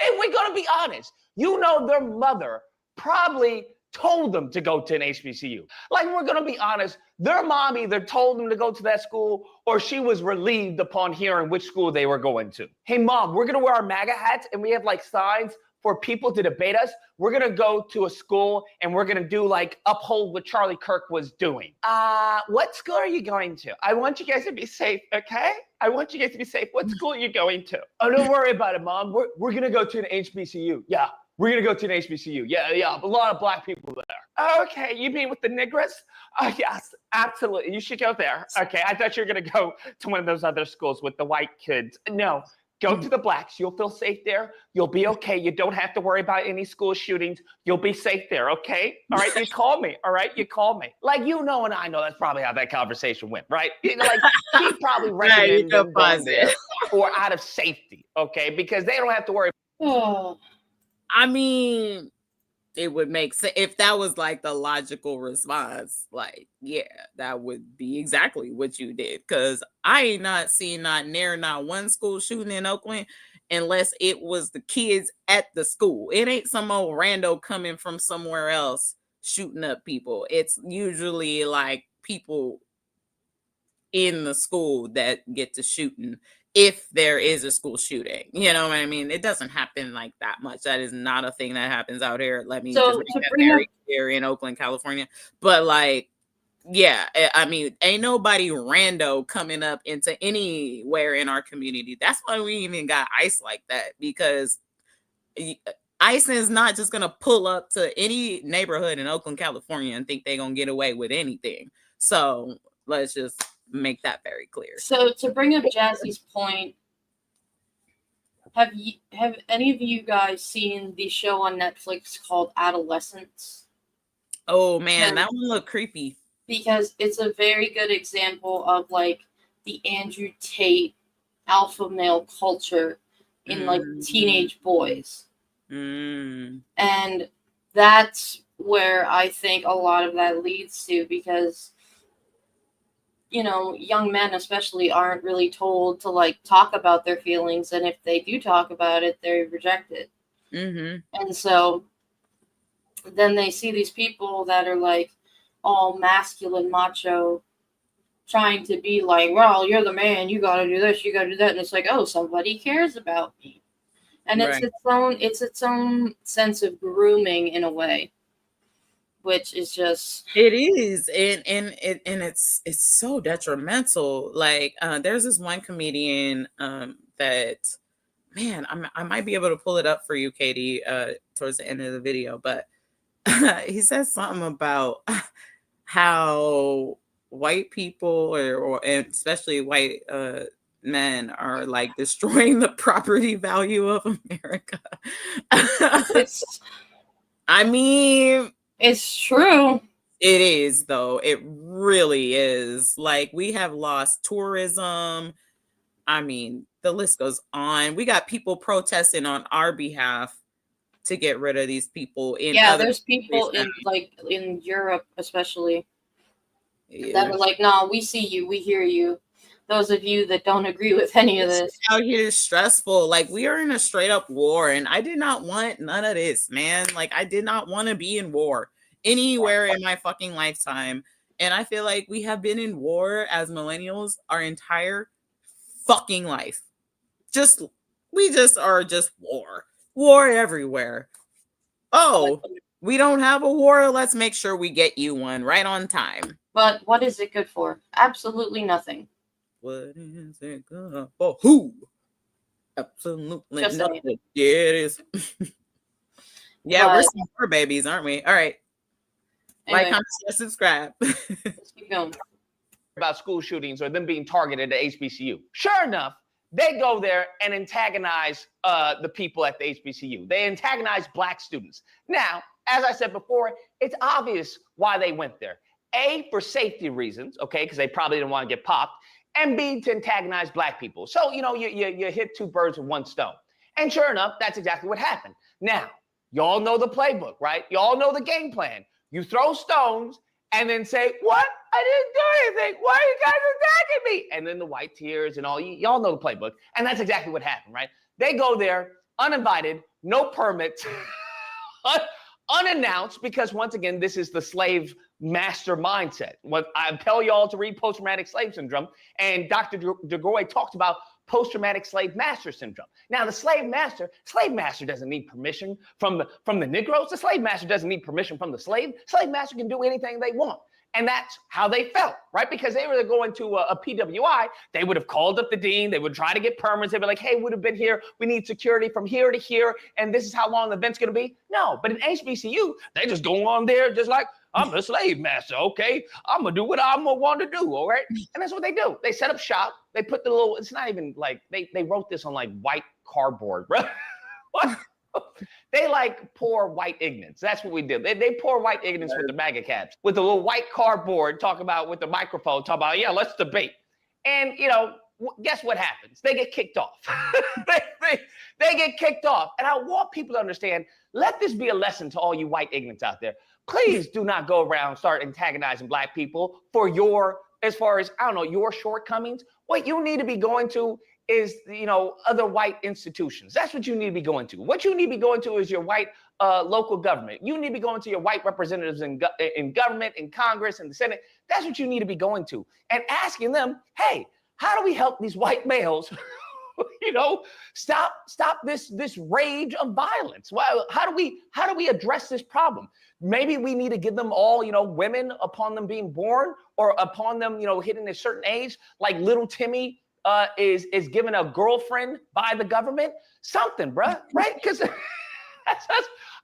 Speaker 18: And we're going to be honest. You know, their mother probably told them to go to an HBCU. Like, we're going to be honest. Their mom either told them to go to that school or she was relieved upon hearing which school they were going to. Hey, mom, we're going to wear our MAGA hats and we have like signs for people to debate us. We're going to go to a school and we're going to do like uphold what Charlie Kirk was doing. What school are you going to? I want you guys to be safe, okay? I want you guys to be safe. What school are you going to? Oh, don't worry about it, Mom. We're going to go to an HBCU. Yeah, we're going to go to an HBCU. Yeah, a lot of black people there. Okay, you mean with the niggers? Oh, yes, absolutely. You should go there. Okay, I thought you were going to go to one of those other schools with the white kids. No. Go to the blacks. You'll feel safe there. You'll be okay. You don't have to worry about any school shootings. You'll be safe there, okay? All right, you call me, all right? You call me. Like, you know and I know that's probably how that conversation went, right? Like, he probably recommended them going there for out of safety, okay? Because they don't have to worry.
Speaker 2: I mean, it would make sense if that was like the logical response. Like, yeah, that would be exactly what you did. Because I ain't not seen not one school shooting in Oakland unless it was the kids at the school. It ain't some old rando coming from somewhere else shooting up people. It's usually like people in the school that get to shooting if there is a school shooting. You know what I mean? It doesn't happen like that much. That is not a thing that happens out here. Let me just make that very clear in Oakland, California. But like, Yeah, I mean, ain't nobody rando coming up into anywhere in our community. That's why we even got ICE like that, because ICE is not just gonna pull up to any neighborhood in Oakland, California, and think they're gonna get away with anything. So let's just make that very clear.
Speaker 3: So to bring up Jazzy's point, have any of you guys seen the show on Netflix called Adolescence?
Speaker 2: Oh man, that one looked creepy.
Speaker 3: Because it's a very good example of like the Andrew Tate alpha male culture in like teenage boys. And that's where I think a lot of that leads to, because you know, young men especially aren't really told to like talk about their feelings, and if they do talk about it, they're rejected. And so then they see these people that are like all masculine, macho, trying to be like, well, you're the man, you gotta do this, you gotta do that, and it's like, oh, somebody cares about me. And
Speaker 2: Right.
Speaker 3: it's its own sense of grooming in a way, which is just
Speaker 2: It is, and it's so detrimental. Like there's this one comedian that, man, I might be able to pull it up for you, Katie, towards the end of the video, but he says something about how white people and especially white men are like destroying the property value of America. I mean,
Speaker 3: it's true.
Speaker 2: It is, though. It really is. Like, we have lost tourism. I mean, the list goes on. We got people protesting on our behalf to get rid of these people in other
Speaker 3: there's people
Speaker 2: countries
Speaker 3: in like in Europe especially
Speaker 2: now.
Speaker 3: that are like, no, we see you, we hear you. Those of you that don't agree with any of this.
Speaker 2: Out here is stressful. Like, we are in a straight up war, and I did not want none of this, man. Like, I did not want to be in war anywhere in my fucking lifetime. And I feel like we have been in war as millennials our entire fucking life. We just are just war everywhere. Oh, we don't have a war. Let's make sure we get you one right on time.
Speaker 3: But what is it good for? Absolutely nothing.
Speaker 2: What is it good for? Who? Absolutely
Speaker 3: Just
Speaker 2: nothing.
Speaker 3: saying.
Speaker 2: Yeah, it is. Yeah, we're
Speaker 3: But-
Speaker 2: some war babies, aren't we? All right. Like,
Speaker 3: Anyway.
Speaker 2: comment, share, subscribe.
Speaker 3: Let's keep going.
Speaker 18: About school shootings or them being targeted at HBCU. Sure enough, they go there and antagonize the people at the HBCU. They antagonize black students. Now, as I said before, it's obvious why they went there. A, for safety reasons, okay, because they probably didn't want to get popped, and B, to antagonize black people. So, you know, you hit two birds with one stone. And sure enough, that's exactly what happened. Now, y'all know the playbook, right? Y'all know the game plan. You throw stones and then say, what? I didn't do anything. Why are you guys attacking me? And then the white tears and all. Y'all know the playbook. And that's exactly what happened, right? They go there uninvited, no permits, unannounced, because once again, this is the slave master mindset. What I tell y'all to read Post-Traumatic Slave Syndrome, and Dr. DeGroy talks about post-traumatic slave master syndrome. Now, the slave master doesn't need permission from the Negroes. The slave master doesn't need permission from the slave. Slave master can do anything they want. And that's how they felt, right? Because they were going to a PWI, they would have called up the dean, they would try to get permits, they'd be like, hey, we'd have been here, we need security from here to here, and this is how long the event's gonna be. No, but in HBCU, they just go on there just like, I'm the slave master, okay? I'm gonna do what I'm gonna want to do, all right? And that's what they do. They set up shop, they put the little, it's not even like, they wrote this on like white cardboard, bro. What? They like pour white ignorance. That's what we did. They pour white ignorance with the MAGA caps, with the little white cardboard, talk about with the microphone, talk about, yeah, let's debate. And, you know, guess what happens? They get kicked off. they get kicked off. And I want people to understand, let this be a lesson to all you white ignorants out there. Please do not go around and start antagonizing black people for your, as far as, I don't know, your shortcomings. What you need to be going to is, you know, other white institutions. That's what you need to be going to. What you need to be going to is your white local government. You need to be going to your white representatives in government, in Congress, in the Senate. That's what you need to be going to. And asking them, hey, how do we help these white males You know, stop this rage of violence. Well, how do we address this problem? Maybe we need to give them all, you know, women upon them being born or upon them, you know, hitting a certain age, like little Timmy is given a girlfriend by the government. Something, bruh, right? Because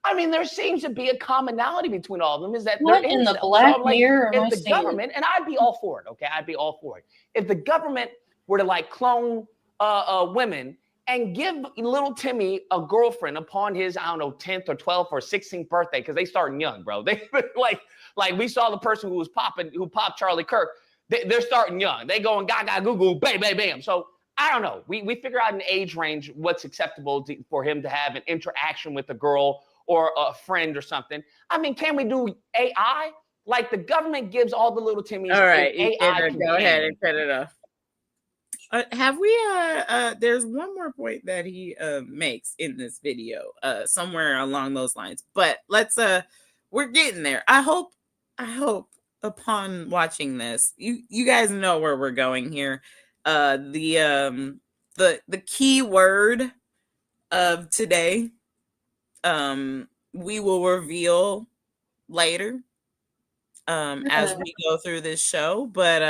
Speaker 18: I mean, there seems to be a commonality between all of them. Is that
Speaker 3: What
Speaker 18: they're
Speaker 3: in the
Speaker 18: incels.
Speaker 3: Black
Speaker 18: So I'm like,
Speaker 3: Mirror am I
Speaker 18: if the
Speaker 3: seeing?
Speaker 18: government, and I'd be all for it, okay? I'd be all for it. If the government were to like clone women and give little Timmy a girlfriend upon his, I don't know, 10th or 12th or 16th birthday, because they starting young, bro. They like we saw the person who popped Charlie Kirk. They're starting young. They going gaga goo goo bam bam bam. So I don't know. We figure out an age range what's acceptable for him to have an interaction with a girl or a friend or something. I mean, can we do AI? Like the government gives all the little Timmys
Speaker 2: All right,
Speaker 18: an AI
Speaker 2: go ahead and cut it off. Have we there's one more point that he makes in this video somewhere along those lines, but let's we're getting there. I hope upon watching this you guys know where we're going here. The key word of today we will reveal later as we go through this show, but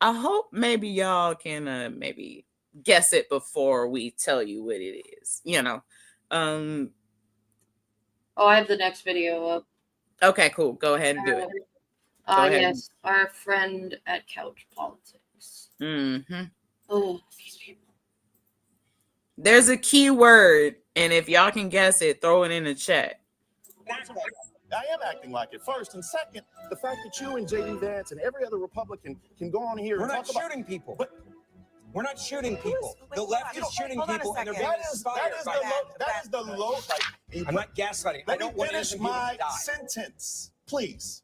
Speaker 2: I hope maybe y'all can maybe guess it before we tell you what it is, you know.
Speaker 3: Oh, I have the next video up.
Speaker 2: Okay, cool. Go ahead and do it. Go ahead.
Speaker 3: Yes, our friend at Couch Politics.
Speaker 2: Mm-hmm.
Speaker 3: Oh, these people.
Speaker 2: There's a key word, and if y'all can guess it, throw it in the chat.
Speaker 19: I am acting like it, first. And second, the fact that you and J.D. Vance and every other Republican can go on here
Speaker 20: We're
Speaker 19: and
Speaker 20: not
Speaker 19: talk about...
Speaker 20: shooting people. But we're not shooting people. The left is shooting people, and they're being inspired by
Speaker 19: That is the low... Like,
Speaker 20: I'm not gaslighting. I don't want
Speaker 19: finish
Speaker 20: innocent people
Speaker 19: my
Speaker 20: to die.
Speaker 19: sentence, please.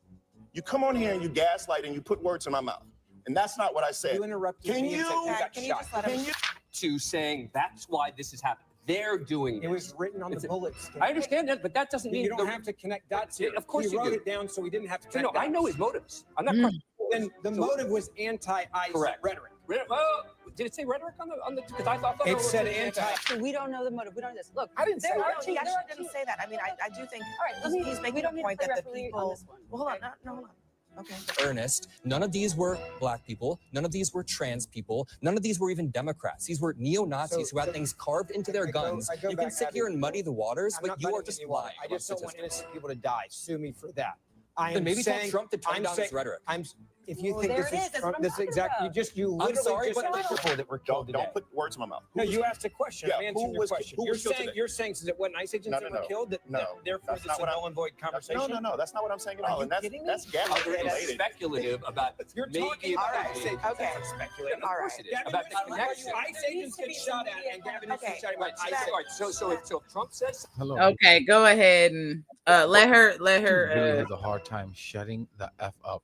Speaker 19: You come on here and you gaslight and you put words in my mouth. And that's not what I said.
Speaker 20: You interrupted
Speaker 19: Can
Speaker 20: me and said
Speaker 19: you...
Speaker 20: you got shot.
Speaker 19: Can you...
Speaker 20: To saying that's why this is happening. They're doing it. It was written on the bullets. I understand that, but that doesn't mean you don't have to connect dots here. Of course, he wrote it down so he didn't have to connect dots. I know his motives. I'm not. Then the motive was anti-ICE rhetoric. Well, did it say rhetoric on the? Because I thought it said anti.
Speaker 21: We don't know the motive. We don't know this. Look,
Speaker 20: I didn't say that.
Speaker 21: He actually didn't say that. I mean, I do think. All right, he's making a point that the people. Well, hold on. No, hold on. Okay.
Speaker 22: Ernest, none of these were black people, none of these were trans people, none of these were even Democrats. These were neo-Nazis who had things carved into their guns. You can sit here and muddy the waters, but you are just lying.
Speaker 20: I just don't want innocent people to die. Sue me for that.
Speaker 22: Then maybe tell Trump to tone down his rhetoric.
Speaker 20: If you think this is Trump, this is exactly you literally
Speaker 22: I'm sorry,
Speaker 20: just
Speaker 22: but
Speaker 20: people that were killed today.
Speaker 19: Don't put words in my mouth.
Speaker 20: No, you asked a question.
Speaker 19: Yeah,
Speaker 20: I'm answering your question. You're saying since it wasn't ICE agents that were killed, that therefore this is a null and void conversation?
Speaker 19: No, that's not what I'm saying at all. And that's
Speaker 22: gaslighting related. Speculative about
Speaker 20: you're talking
Speaker 22: about
Speaker 20: okay. Speculative.
Speaker 22: Of course it is. About the connection.
Speaker 20: ICE agents get shot at and Gavin Newsom shot at.
Speaker 22: Right. So if Trump says
Speaker 23: hello.
Speaker 2: Okay, go ahead and let her.
Speaker 23: Really has a hard time shutting the F up.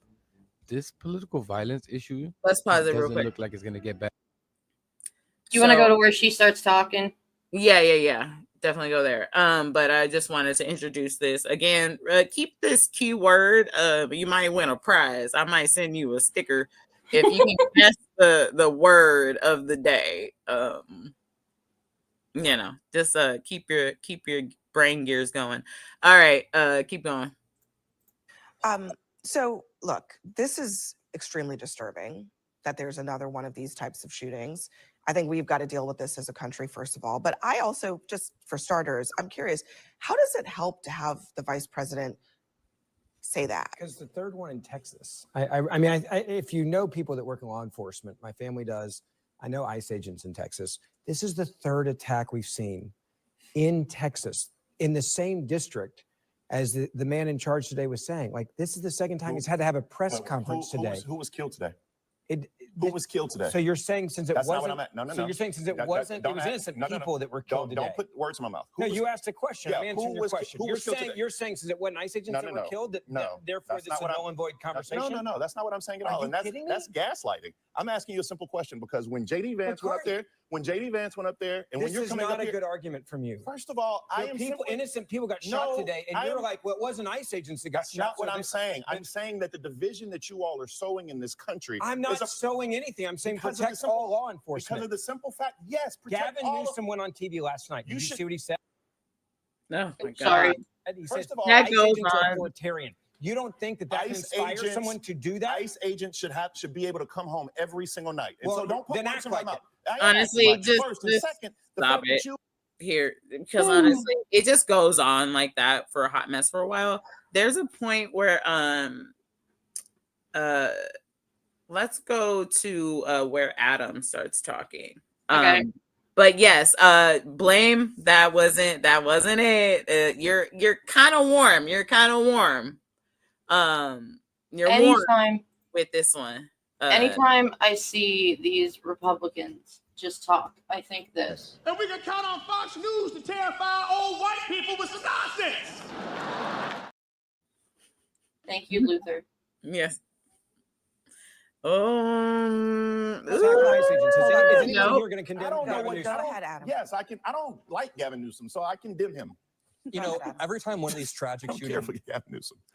Speaker 23: This political violence issue.
Speaker 2: Let's pause it real quick.
Speaker 23: Doesn't look like it's gonna get better.
Speaker 3: Do you want to go to where she starts talking?
Speaker 2: Yeah. Definitely go there. But I just wanted to introduce this again. Keep this keyword. You might win a prize. I might send you a sticker if you can guess the word of the day. You know, just keep your brain gears going. All right, keep going.
Speaker 21: So look, this is extremely disturbing that there's another one of these types of shootings. I think we've got to deal with this as a country, first of all. But I also, just for starters, I'm curious, how does it help to have the vice president say that?
Speaker 24: Because the third one in Texas. I mean, if you know people that work in law enforcement, my family does. I know ICE agents in Texas. This is the third attack we've seen in Texas, in the same district as the man in charge today was saying. Like, this is the second time he's had to have a press conference today.
Speaker 19: Who was killed today? Who was killed today?
Speaker 24: So you're saying since it
Speaker 19: That's
Speaker 24: wasn't...
Speaker 19: not what I'm at. No.
Speaker 24: So you're saying since it wasn't... It was innocent people that were killed today.
Speaker 19: Don't put words in my mouth.
Speaker 24: No, you asked a question.
Speaker 19: Yeah,
Speaker 24: I'm answering your question. You're saying since it wasn't ICE agents that were killed, therefore this is a null and void conversation?
Speaker 19: No, that's not what I'm saying at all.
Speaker 24: Are you kidding me?
Speaker 19: That's gaslighting. I'm asking you a simple question because when J.D. Vance went up there, when JD Vance went up there, and when
Speaker 24: This
Speaker 19: you're
Speaker 24: is
Speaker 19: coming
Speaker 24: not
Speaker 19: up
Speaker 24: a
Speaker 19: here,
Speaker 24: good argument from you.
Speaker 19: first of all, I am
Speaker 24: people,
Speaker 19: simply,
Speaker 24: innocent people got shot today, and you're like, well, it wasn't ICE agents that got
Speaker 19: that's
Speaker 24: shot.
Speaker 19: not what
Speaker 24: so
Speaker 19: I'm
Speaker 24: this-
Speaker 19: saying. I'm saying that the division that you all are sowing in this country.
Speaker 24: I'm not sowing anything. I'm saying
Speaker 19: because of the
Speaker 24: protect
Speaker 19: simple-
Speaker 24: all law enforcement.
Speaker 19: Because of the simple fact, yes, protect
Speaker 24: Gavin
Speaker 19: all
Speaker 24: Newsom went on TV last night. Did you see what he said?
Speaker 2: No, my God.
Speaker 24: Sorry. He
Speaker 19: First
Speaker 24: said,
Speaker 19: of all,
Speaker 2: that
Speaker 24: ICE
Speaker 2: goes
Speaker 24: agents are
Speaker 2: on.
Speaker 24: authoritarian. You don't think that that inspires someone to do that?
Speaker 19: ICE agents should be able to come home every single night. And
Speaker 24: Well,
Speaker 19: so don't put
Speaker 24: then
Speaker 19: words
Speaker 24: act
Speaker 19: in my
Speaker 24: like
Speaker 19: mouth.
Speaker 24: it.
Speaker 19: I am
Speaker 2: Honestly,
Speaker 19: acting like it
Speaker 2: just
Speaker 19: first, and second, the
Speaker 2: stop
Speaker 19: fact
Speaker 2: it
Speaker 19: that you
Speaker 2: here, because honestly, it just goes on like that for a hot mess for a while. There's a point where let's go to where Adam starts talking.
Speaker 3: Okay.
Speaker 2: But yes, blame, that wasn't it. You're kind of warm. You're kind of warm. You're warm
Speaker 3: Anytime,
Speaker 2: with this one.
Speaker 3: anytime I see these Republicans just talk, I think this.
Speaker 1: And we can count on Fox News to terrify old white people with some nonsense.
Speaker 3: Thank you, Luther.
Speaker 2: Yes.
Speaker 24: Attack ICE agents. Is anyone
Speaker 19: No.
Speaker 24: here going to condemn
Speaker 19: I don't know
Speaker 24: Gavin
Speaker 19: what.
Speaker 24: Newsom?
Speaker 19: I don't, yes, I can. I don't like Gavin Newsom, so I condemn him.
Speaker 22: You know, every time one of these tragic shootings,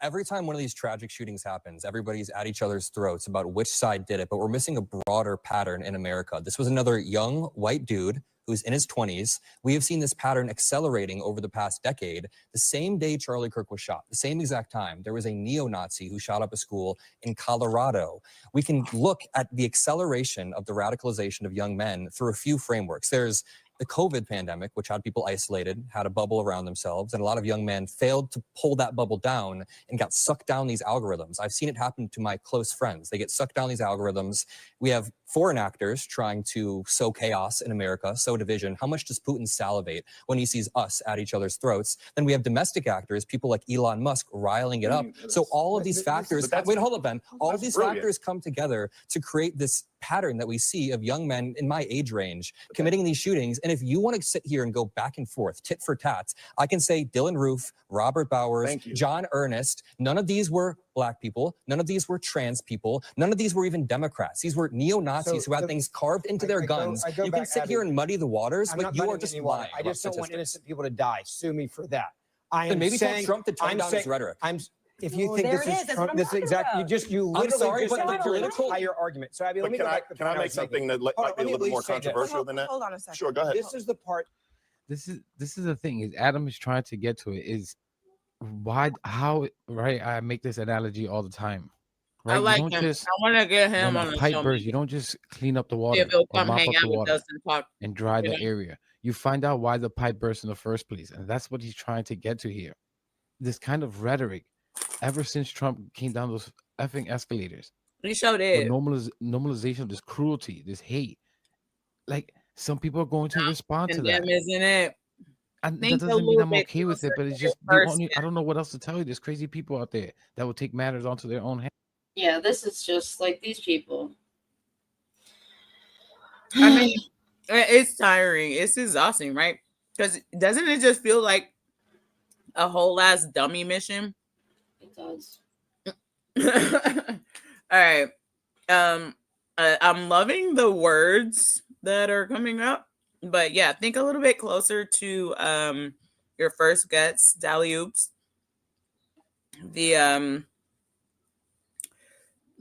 Speaker 22: every time one of these tragic shootings happens, everybody's at each other's throats about which side did it, but we're missing a broader pattern in America. This was another young white dude who's in his 20s. We have seen this pattern accelerating over the past decade. The same day Charlie Kirk was shot, the same exact time, there was a neo-Nazi who shot up a school in Colorado. We can look at the acceleration of the radicalization of young men through a few frameworks. There's the COVID pandemic, which had people isolated, had a bubble around themselves, and a lot of young men failed to pull that bubble down and got sucked down these algorithms. I've seen it happen to my close friends. They get sucked down these algorithms. We have foreign actors trying to sow chaos in America, sow division. How much does Putin salivate when he sees us at each other's throats? Then we have domestic actors, people like Elon Musk, riling it up. So all of these factors, wait, hold up, Ben. All of these factors come together to create this pattern that we see of young men in my age range committing these shootings. And if you want to sit here and go back and forth, tit for tat, I can say Dylan Roof, Robert Bowers, John Earnest, none of these were black people. None of these were trans people. None of these were even Democrats. These were neo-Nazis who had things carved into their guns. You can sit here and muddy the waters, but you are just lying.
Speaker 24: I just don't want innocent people to die. Sue me for that. I
Speaker 22: Then
Speaker 24: am
Speaker 22: maybe tell
Speaker 24: saying,
Speaker 22: Trump to tone
Speaker 24: I'm
Speaker 22: down
Speaker 24: saying,
Speaker 22: his rhetoric.
Speaker 24: If you think this is Trump, this is exactly, you literally
Speaker 22: sorry,
Speaker 24: just
Speaker 22: but the
Speaker 24: your
Speaker 22: political
Speaker 24: entire argument. So Abby, let me go back to the
Speaker 19: Can I
Speaker 24: point
Speaker 19: make
Speaker 24: was
Speaker 19: something
Speaker 24: making.
Speaker 19: that
Speaker 24: Hold on,
Speaker 19: might be a
Speaker 24: let me
Speaker 19: little
Speaker 24: at
Speaker 19: more
Speaker 24: least say this.
Speaker 19: controversial than that?
Speaker 21: Hold on a second.
Speaker 19: Sure, go ahead.
Speaker 24: This is the part.
Speaker 23: This is the thing, is Adam is trying to get to it, is why, how, right? I make this analogy all the time. Right?
Speaker 2: I like
Speaker 23: you
Speaker 2: him.
Speaker 23: don't just,
Speaker 2: I want to get him
Speaker 23: when
Speaker 2: on
Speaker 23: a
Speaker 2: the
Speaker 23: pipe
Speaker 2: show.
Speaker 23: bursts, you don't just clean up the water
Speaker 2: If he'll
Speaker 23: or
Speaker 2: come
Speaker 23: mop
Speaker 2: hang
Speaker 23: up
Speaker 2: out
Speaker 23: the
Speaker 2: with
Speaker 23: water
Speaker 2: us and talk.
Speaker 23: and dry
Speaker 2: you
Speaker 23: the
Speaker 2: know?
Speaker 23: area. You find out why the pipe burst in the first place, and that's what he's trying to get to here. This kind of rhetoric, ever since Trump came down those effing escalators,
Speaker 2: He showed
Speaker 23: the
Speaker 2: it.
Speaker 23: normalization of this cruelty, this hate. Like, some people are going to respond to that.
Speaker 2: Condemn, isn't it?
Speaker 23: And that
Speaker 2: Think a
Speaker 23: doesn't mean
Speaker 2: little
Speaker 23: I'm
Speaker 2: bit
Speaker 23: okay with it,
Speaker 2: closer
Speaker 23: but
Speaker 2: to
Speaker 23: it's
Speaker 2: this
Speaker 23: just the
Speaker 2: person.
Speaker 23: only, I don't know what else to tell you. There's crazy people out there that will take matters onto their own hands.
Speaker 3: Yeah, this is just like these people.
Speaker 2: I mean, it's tiring. It's exhausting, right? Because doesn't it just feel like a whole ass dummy mission?
Speaker 3: It does.
Speaker 2: All right. I'm loving the words that are coming up, but yeah, think a little bit closer to your first guts, Dally-oops.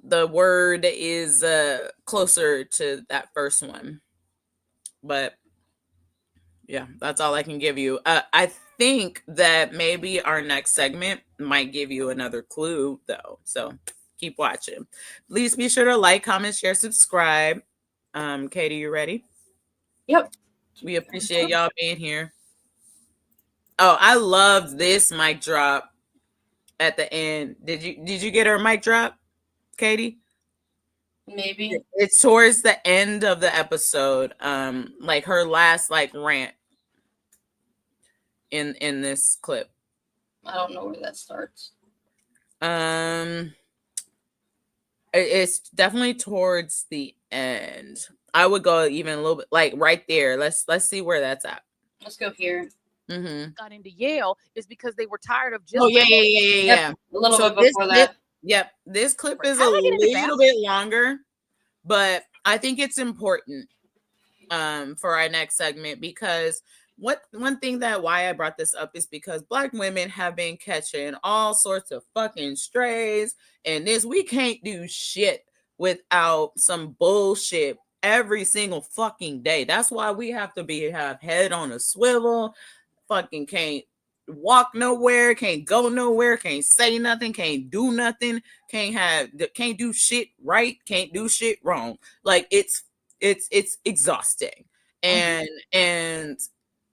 Speaker 2: The word is closer to that first one, but yeah, that's all I can give you. I think that maybe our next segment might give you another clue, though. So keep watching. Please be sure to like, comment, share, subscribe. Katie, you ready?
Speaker 3: Yep.
Speaker 2: We appreciate y'all being here. Oh, I loved this mic drop at the end. Did you get her mic drop, Katie?
Speaker 3: Maybe.
Speaker 2: It's towards the end of the episode. Like her last rant in this clip.
Speaker 3: I don't know where that starts.
Speaker 2: It's definitely towards the end. I would go even a little bit right there. Let's see where that's at.
Speaker 3: Let's go here.
Speaker 2: Mm-hmm.
Speaker 4: Got into Yale is because they were tired of just.
Speaker 2: Oh yeah.
Speaker 3: A little
Speaker 2: So
Speaker 3: bit before that.
Speaker 2: Yep, this clip is
Speaker 4: How
Speaker 2: a
Speaker 4: did I get into
Speaker 2: little bit longer, but I think it's important. for our next segment, because one thing that why I brought this up is because Black women have been catching all sorts of fucking strays, and we can't do shit without some bullshit every single fucking day. That's why we have to have head on a swivel. Fucking can't walk nowhere, can't go nowhere, can't say nothing, can't do nothing, can't do shit right, can't do shit wrong. Like it's exhausting. And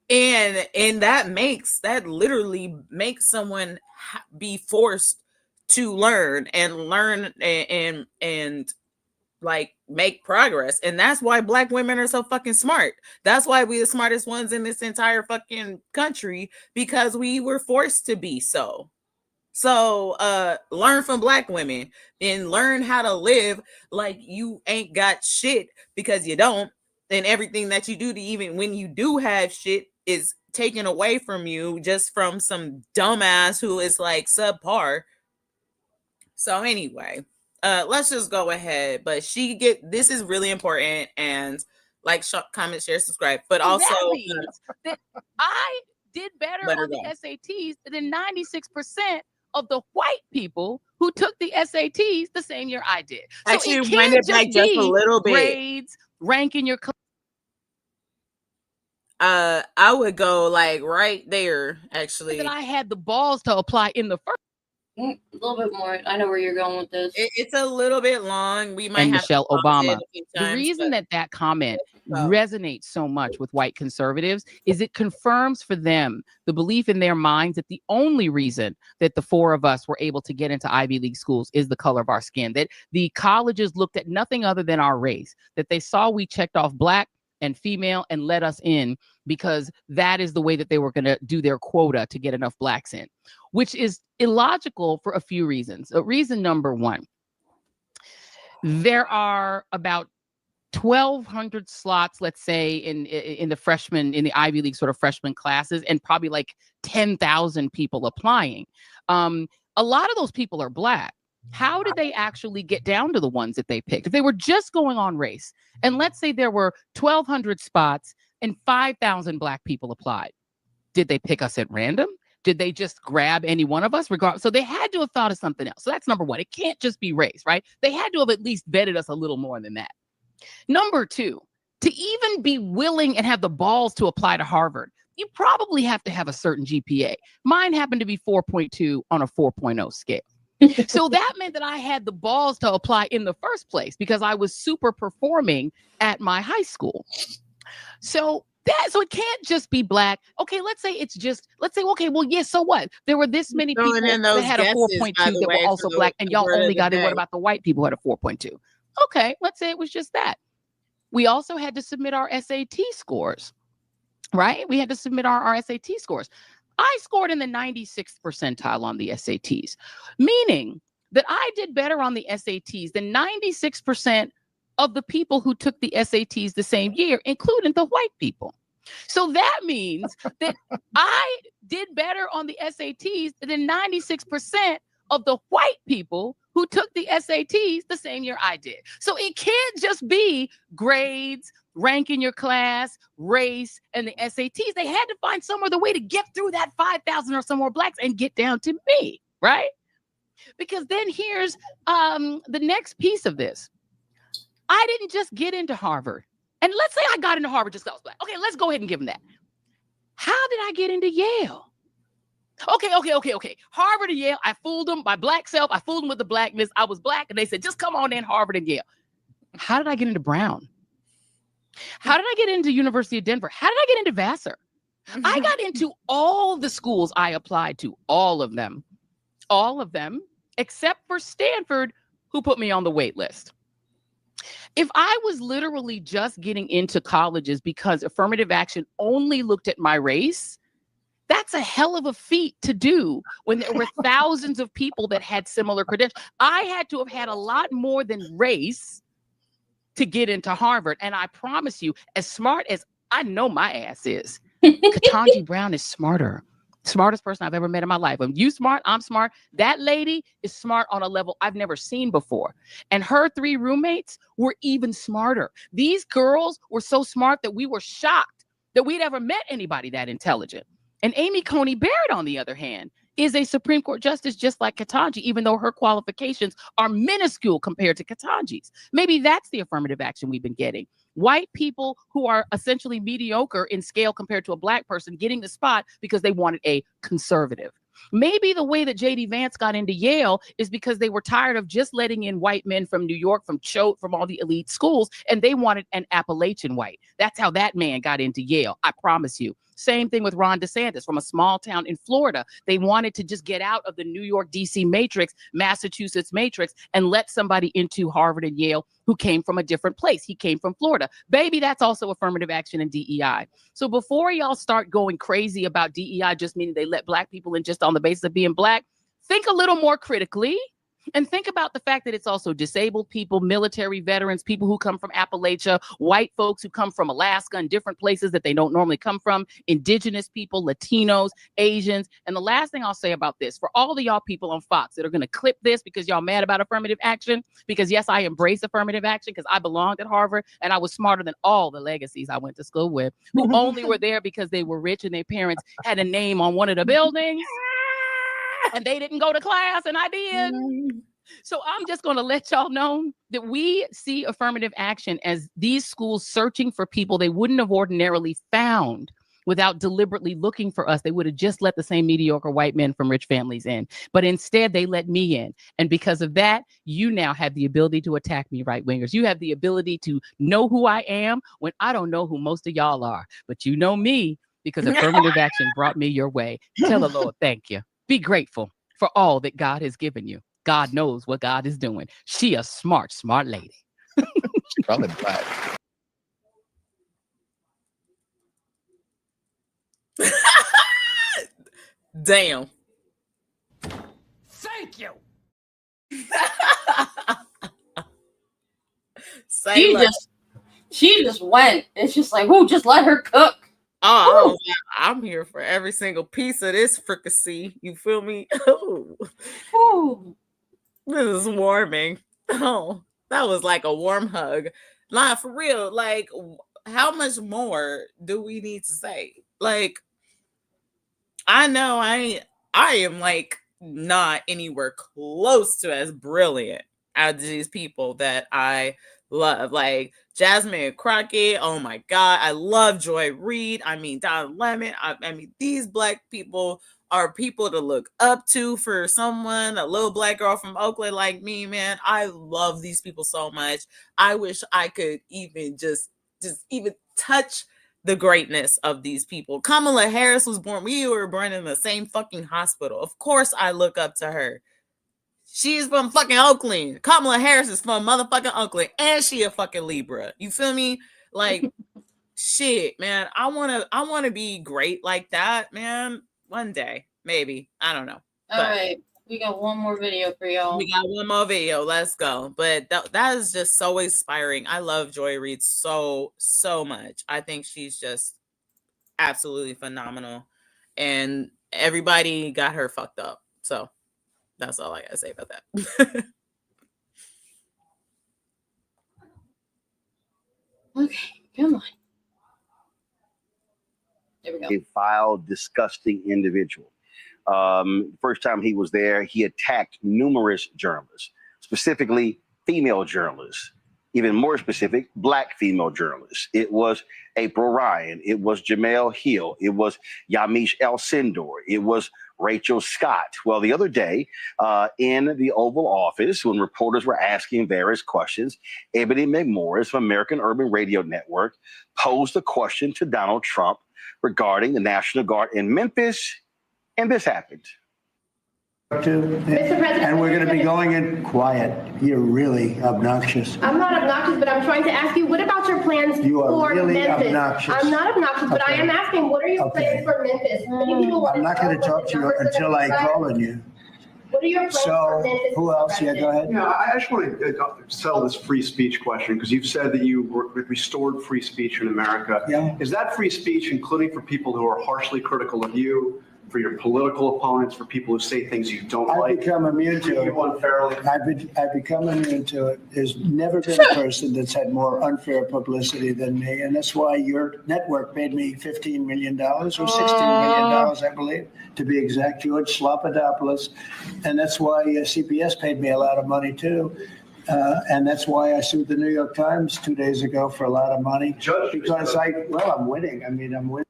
Speaker 2: that literally makes someone be forced to learn and like make progress. And that's why Black women are so fucking smart. That's why we the smartest ones in this entire fucking country, because we were forced to be so. Learn from Black women and learn how to live like you ain't got shit, because you don't. And everything that you do, to even when you do have shit, is taken away from you just from some dumbass who is like subpar. So anyway, let's just go ahead. But this is really important, and like, comment, share, subscribe. But also,
Speaker 4: that means that I did better on the SATs than 96% of the white people who took the SATs the same year I did. So
Speaker 2: actually,
Speaker 4: it
Speaker 2: wind
Speaker 4: can't
Speaker 2: it back just a little bit.
Speaker 4: Grades, ranking your class.
Speaker 2: I would go like right there, actually.
Speaker 4: That I had the balls to apply in the first.
Speaker 3: A little bit more. I know where you're going with this.
Speaker 2: It's a little bit long. We might
Speaker 4: And
Speaker 2: have
Speaker 4: Michelle
Speaker 2: to pause it
Speaker 4: Obama.
Speaker 2: a few
Speaker 4: The
Speaker 2: times,
Speaker 4: reason
Speaker 2: but
Speaker 4: that comment resonates so much with white conservatives is it confirms for them the belief in their minds that the only reason that the four of us were able to get into Ivy League schools is the color of our skin, that the colleges looked at nothing other than our race, that they saw we checked off Black and female and let us in because that is the way that they were going to do their quota to get enough Blacks in, which is illogical for a few reasons. Reason number one, there are about 1,200 slots, let's say, in the Ivy League sort of freshman classes, and probably like 10,000 people applying. A lot of those people are Black. How did they actually get down to the ones that they picked? If they were just going on race, and let's say there were 1,200 spots and 5,000 Black people applied, did they pick us at random? Did they just grab any one of us? So they had to have thought of something else. So that's number one. It can't just be race, right? They had to have at least vetted us a little more than that. Number two, to even be willing and have the balls to apply to Harvard, you probably have to have a certain GPA. Mine happened to be 4.2 on a 4.0 scale. So that meant that I had the balls to apply in the first place because I was super performing at my high school. So it can't just be Black. Okay, let's say, okay, well, yes, so what? There were this many people that had a 4.2 that were also Black, and y'all only got in. What about the white people who had a 4.2? Okay, let's say it was just that. We also had to submit our SAT scores, right? We had to submit our SAT scores. I scored in the 96th percentile on the SATs, meaning that I did better on the SATs than 96% of the people who took the SATs the same year, including the white people. So that means that I did better on the SATs than 96% of the white people who took the SATs the same year I did. So it can't just be grades, rank in your class, race, and the SATs. They had to find some other way to get through that 5,000 or some more Blacks and get down to me, right? Because then here's the next piece of this. I didn't just get into Harvard. And let's say I got into Harvard just because I was Black. Okay, let's go ahead and give them that. How did I get into Yale? Okay. Harvard and Yale, I fooled them, my Black self. I fooled them with the Blackness. I was Black, and they said, just come on in, Harvard and Yale. How did I get into Brown? How did I get into University of Denver? How did I get into Vassar? I got into all the schools I applied to, all of them, except for Stanford, who put me on the wait list. If I was literally just getting into colleges because affirmative action only looked at my race, that's a hell of a feat to do when there were thousands of people that had similar credentials. I had to have had a lot more than race to get into Harvard. And I promise you, as smart as I know my ass is, Ketanji Brown is smarter Smartest person I've ever met in my life. When you smart, I'm smart. That lady is smart on a level I've never seen before. And her 3 roommates were even smarter. These girls were so smart that we were shocked that we'd ever met anybody that intelligent. And Amy Coney Barrett, on the other hand, is a Supreme Court justice just like Ketanji, even though her qualifications are minuscule compared to Ketanji's. Maybe that's the affirmative action we've been getting. White people who are essentially mediocre in scale compared to a black person getting the spot because they wanted a conservative. Maybe the way that J.D. Vance got into Yale is because they were tired of just letting in white men from New York, from Choate, from all the elite schools, and they wanted an Appalachian white. That's how that man got into Yale, I promise you. Same thing with Ron DeSantis from a small town in Florida. They wanted to just get out of the New York, D.C. matrix, Massachusetts matrix, and let somebody into Harvard and Yale who came from a different place. He came from Florida. Baby, that's also affirmative action and DEI. So before y'all start going crazy about DEI just meaning they let black people in just on the basis of being black, think a little more critically. And think about the fact that it's also disabled people, military veterans, people who come from Appalachia, white folks who come from Alaska and different places that they don't normally come from, indigenous people, Latinos, Asians. And the last thing I'll say about this, for all of y'all people on Fox that are going to clip this because y'all mad about affirmative action, because yes, I embrace affirmative action because I belonged at Harvard and I was smarter than all the legacies I went to school with, who only were there because they were rich and their parents had a name on one of the buildings. And they didn't go to class and I did. So I'm just going to let y'all know that we see affirmative action as these schools searching for people they wouldn't have ordinarily found without deliberately looking for us. They would have just let the same mediocre white men from rich families in. But instead, they let me in. And because of that, you now have the ability to attack me, right wingers. You have the ability to know who I am when I don't know who most of y'all are. But you know me because affirmative action brought me your way. Tell the Lord, thank you. Be grateful for all that God has given you. God knows what God is doing. She a smart, smart lady.
Speaker 16: She's probably black.
Speaker 2: Damn.
Speaker 7: Thank you.
Speaker 3: She just went. It's just like, whoo, just let her cook.
Speaker 2: Oh, I'm here for every single piece of this fricassee. You feel me? Oh, this is warming. Oh, that was like a warm hug. Not for real. Like, how much more do we need to say? Like, I know I am like not anywhere close to as brilliant as these people that I love. Like Jasmine Crockett, oh my God, I love Joy Reid. I mean, Don Lemon. I mean, these black people are people to look up to for someone, a little black girl from Oakland like me, man. I love these people so much. I wish I could even just even touch the greatness of these people. Kamala Harris we were born in the same fucking hospital. Of course I look up to her. She's from fucking Oakland. Kamala Harris is from motherfucking Oakland. And she a fucking Libra. You feel me? Like, shit, man. I wanna be great like that, man. One day. Maybe. I don't know.
Speaker 3: All right. We got one more video for y'all.
Speaker 2: We got one more video. Let's go. But that is just so inspiring. I love Joy Reid so much. I think she's just absolutely phenomenal. And everybody got her fucked up. So that's all I gotta say about that.
Speaker 3: Okay, come on. There we go.
Speaker 5: A vile, disgusting individual. First time he was there, he attacked numerous journalists, specifically female journalists, even more specific, black female journalists. It was April Ryan. It was Jamel Hill. It was Yamiche Elsindor. It was Rachel Scott. Well, the other day in the Oval Office, when reporters were asking various questions, Ebony McMorris from American Urban Radio Network posed a question to Donald Trump regarding the National Guard in Memphis. And this happened.
Speaker 6: And we're going to be going in quiet. You're really obnoxious.
Speaker 9: I'm not obnoxious, but I'm trying to ask you, what about your plans for
Speaker 6: really
Speaker 9: Memphis?
Speaker 6: Obnoxious.
Speaker 9: I'm not obnoxious, but I am asking, what are your plans for Memphis? Many people want
Speaker 6: I'm not going to talk to you until I call on you.
Speaker 9: What are your plans for Memphis?
Speaker 6: Who else? Yeah, go ahead.
Speaker 10: Yeah, I just want to settle this free speech question because you've said that you restored free speech in America.
Speaker 6: Yeah.
Speaker 10: Is that free speech including for people who are harshly critical of you, for your political opponents, for people who say things you don't like.
Speaker 6: I've become immune to it.
Speaker 10: Unfairly.
Speaker 6: I've become immune to it. There's never been a person that's had more unfair publicity than me, and that's why your network paid me $15 million or $16 million, I believe, to be exact, George Slopadopoulos, and that's why CBS paid me a lot of money too. And that's why I sued the New York Times 2 days ago for a lot of money. Because I'm winning. I mean, I'm winning.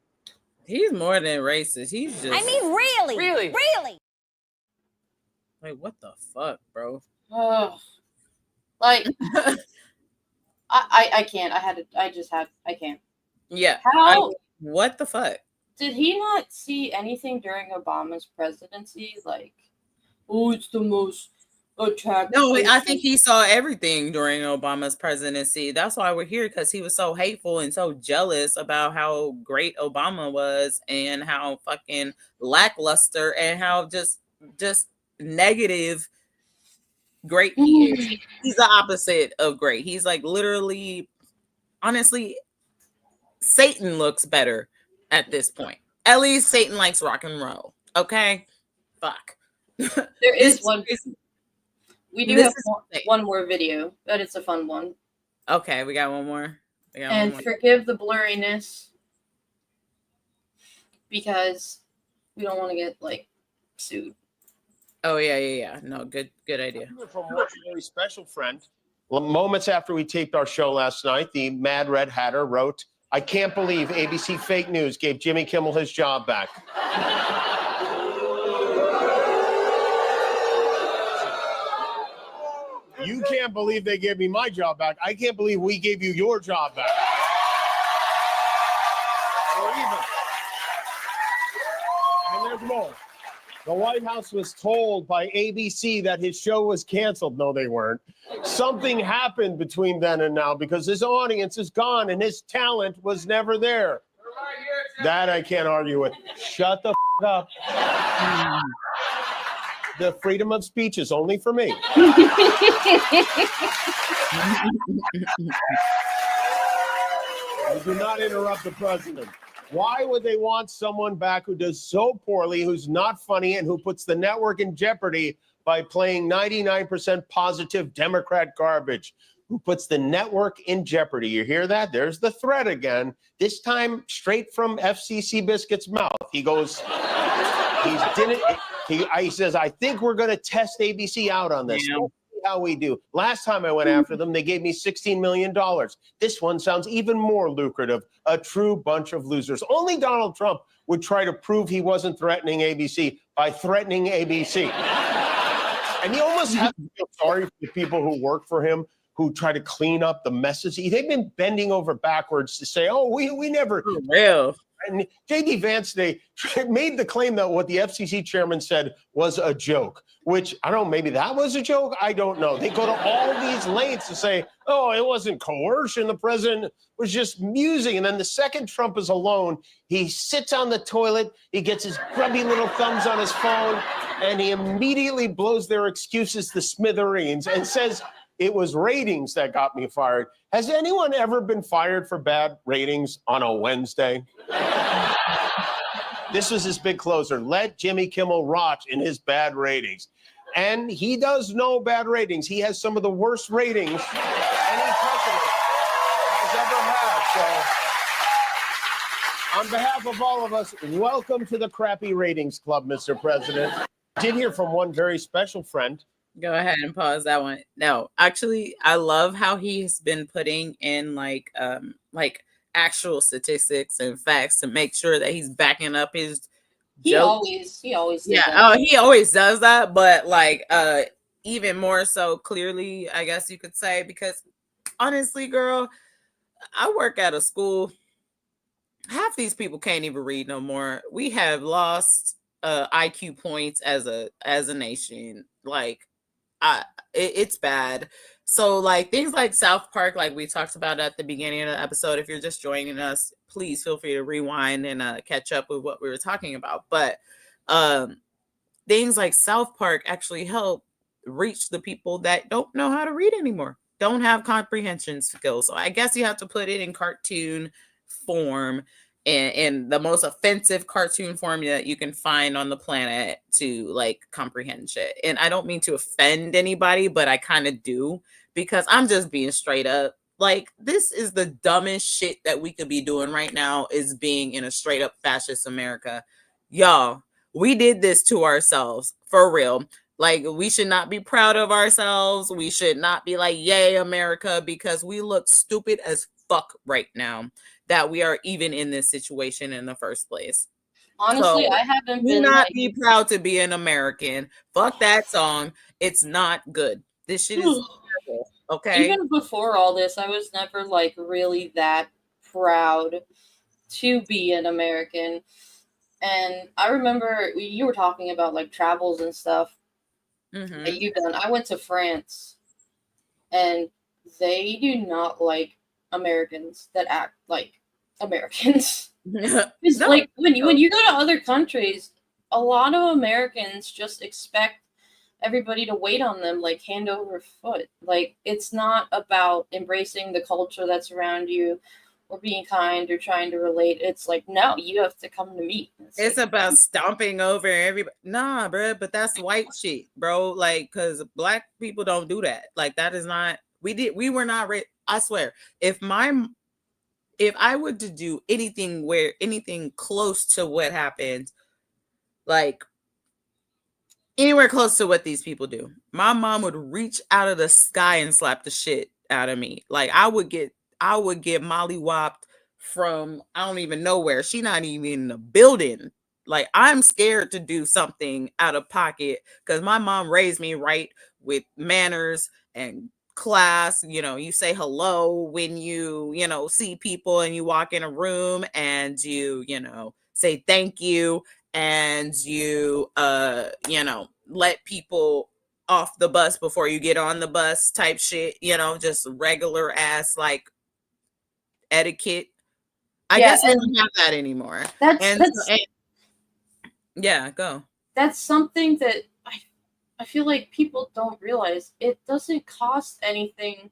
Speaker 2: He's more than racist. He's just.
Speaker 7: I mean, really?
Speaker 2: Like, what the fuck, bro?
Speaker 3: Like, I can't. I can't.
Speaker 2: Yeah.
Speaker 3: How?
Speaker 2: What the fuck?
Speaker 3: Did he not see anything during Obama's presidency? Like, oh, it's the most attractive.
Speaker 2: No, I think he saw everything during Obama's presidency. That's why we're here, because he was so hateful and so jealous about how great Obama was and how fucking lackluster and how just negative great he is. He's the opposite of great. He's like literally, honestly, Satan looks better at this point. At least Satan likes rock and roll. Okay? Fuck.
Speaker 3: There is one. We do have one more video, but it's a fun one.
Speaker 2: Okay, we got one more.
Speaker 3: And forgive the blurriness because we don't want to get like sued.
Speaker 2: Oh yeah. No, good idea.
Speaker 8: From one very special friend. Moments after we taped our show last night, the Mad Red Hatter wrote, "I can't believe ABC Fake News gave Jimmy Kimmel his job back." You can't believe they gave me my job back. I can't believe we gave you your job back. And there's more. The White House was told by ABC that his show was canceled. No, they weren't. Something happened between then and now because his audience is gone and his talent was never there. That I can't argue with. Shut the up. The freedom of speech is only for me. Do not interrupt the president. Why would they want someone back who does so poorly, who's not funny, and who puts the network in jeopardy by playing 99% positive Democrat garbage? Who puts the network in jeopardy? You hear that? There's the threat again. This time straight from FCC Biscuit's mouth. He goes, he says, I think we're going to test ABC out on this. We'll see how we do. Last time I went after them, they gave me $16 million. This one sounds even more lucrative. A true bunch of losers. Only Donald Trump would try to prove he wasn't threatening ABC by threatening ABC. And you almost have to feel sorry for the people who work for him, who try to clean up the messes. They've been bending over backwards to say, oh, we never.
Speaker 2: For real.
Speaker 8: And J.D. Vance today made the claim that what the FCC chairman said was a joke, which I don't know, maybe that was a joke. I don't know. They go to all these lengths to say, oh, it wasn't coercion. The president was just musing. And then the second Trump is alone, he sits on the toilet. He gets his grubby little thumbs on his phone, and he immediately blows their excuses to smithereens and says, it was ratings that got me fired. Has anyone ever been fired for bad ratings on a Wednesday? This was his big closer. Let Jimmy Kimmel rot in his bad ratings. And he does know bad ratings. He has some of the worst ratings any president has ever had. So on behalf of all of us, welcome to the crappy ratings club, Mr. President. I did hear from one very special friend.
Speaker 2: Go ahead and pause that one. No, actually, I love how he's been putting in like actual statistics and facts to make sure that he's backing up his jokes.
Speaker 3: He always
Speaker 2: yeah.
Speaker 3: that.
Speaker 2: Oh, he always does that, but like even more so clearly, I guess you could say, because honestly, girl, I work at a school. Half these people can't even read no more. We have lost IQ points as a nation. Like it's bad. So like things like South Park, like we talked about at the beginning of the episode, if you're just joining us, please feel free to rewind and catch up with what we were talking about. But things like South Park actually help reach the people that don't know how to read anymore, don't have comprehension skills. So I guess you have to put it in cartoon form in the most offensive cartoon form that you can find on the planet to like comprehend shit. And I don't mean to offend anybody, but I kind of do, because I'm just being straight up. Like, this is the dumbest shit that we could be doing right now, is being in a straight up fascist America. Y'all, we did this to ourselves, for real. Like, we should not be proud of ourselves. We should not be like, yay, America, because we look stupid as fuck right now that we are even in this situation in the first place.
Speaker 3: Honestly,
Speaker 2: So,
Speaker 3: I haven't
Speaker 2: do
Speaker 3: been
Speaker 2: not
Speaker 3: like,
Speaker 2: be proud to be an American. Fuck that song. It's not good. This shit is terrible. Okay.
Speaker 3: even before all this, I was never like really that proud to be an American. And I remember you were talking about like travels and stuff that you've done. I went to France, and they do not like Americans that act like Americans. It's like when you go to other countries, a lot of Americans just expect everybody to wait on them like hand over foot. Like, it's not about embracing the culture that's around you or being kind or trying to relate. It's like, no, you have to come to me.
Speaker 2: It's about stomping over everybody. Nah, bro, but that's white shit, bro. Like, because black people don't do that. Like, that is not. We were not. I swear, if I were to do anything close to what happened, like anywhere close to what these people do, my mom would reach out of the sky and slap the shit out of me. Like, I would get mollywopped from I don't even know where. She not even in the building. Like, I'm scared to do something out of pocket because my mom raised me right with manners and class. You say hello when you see people, and you walk in a room, and you say thank you, and you let people off the bus before you get on the bus type shit, just regular ass like etiquette. I guess we don't have that anymore. Yeah, go.
Speaker 3: That's something that I feel like people don't realize. It doesn't cost anything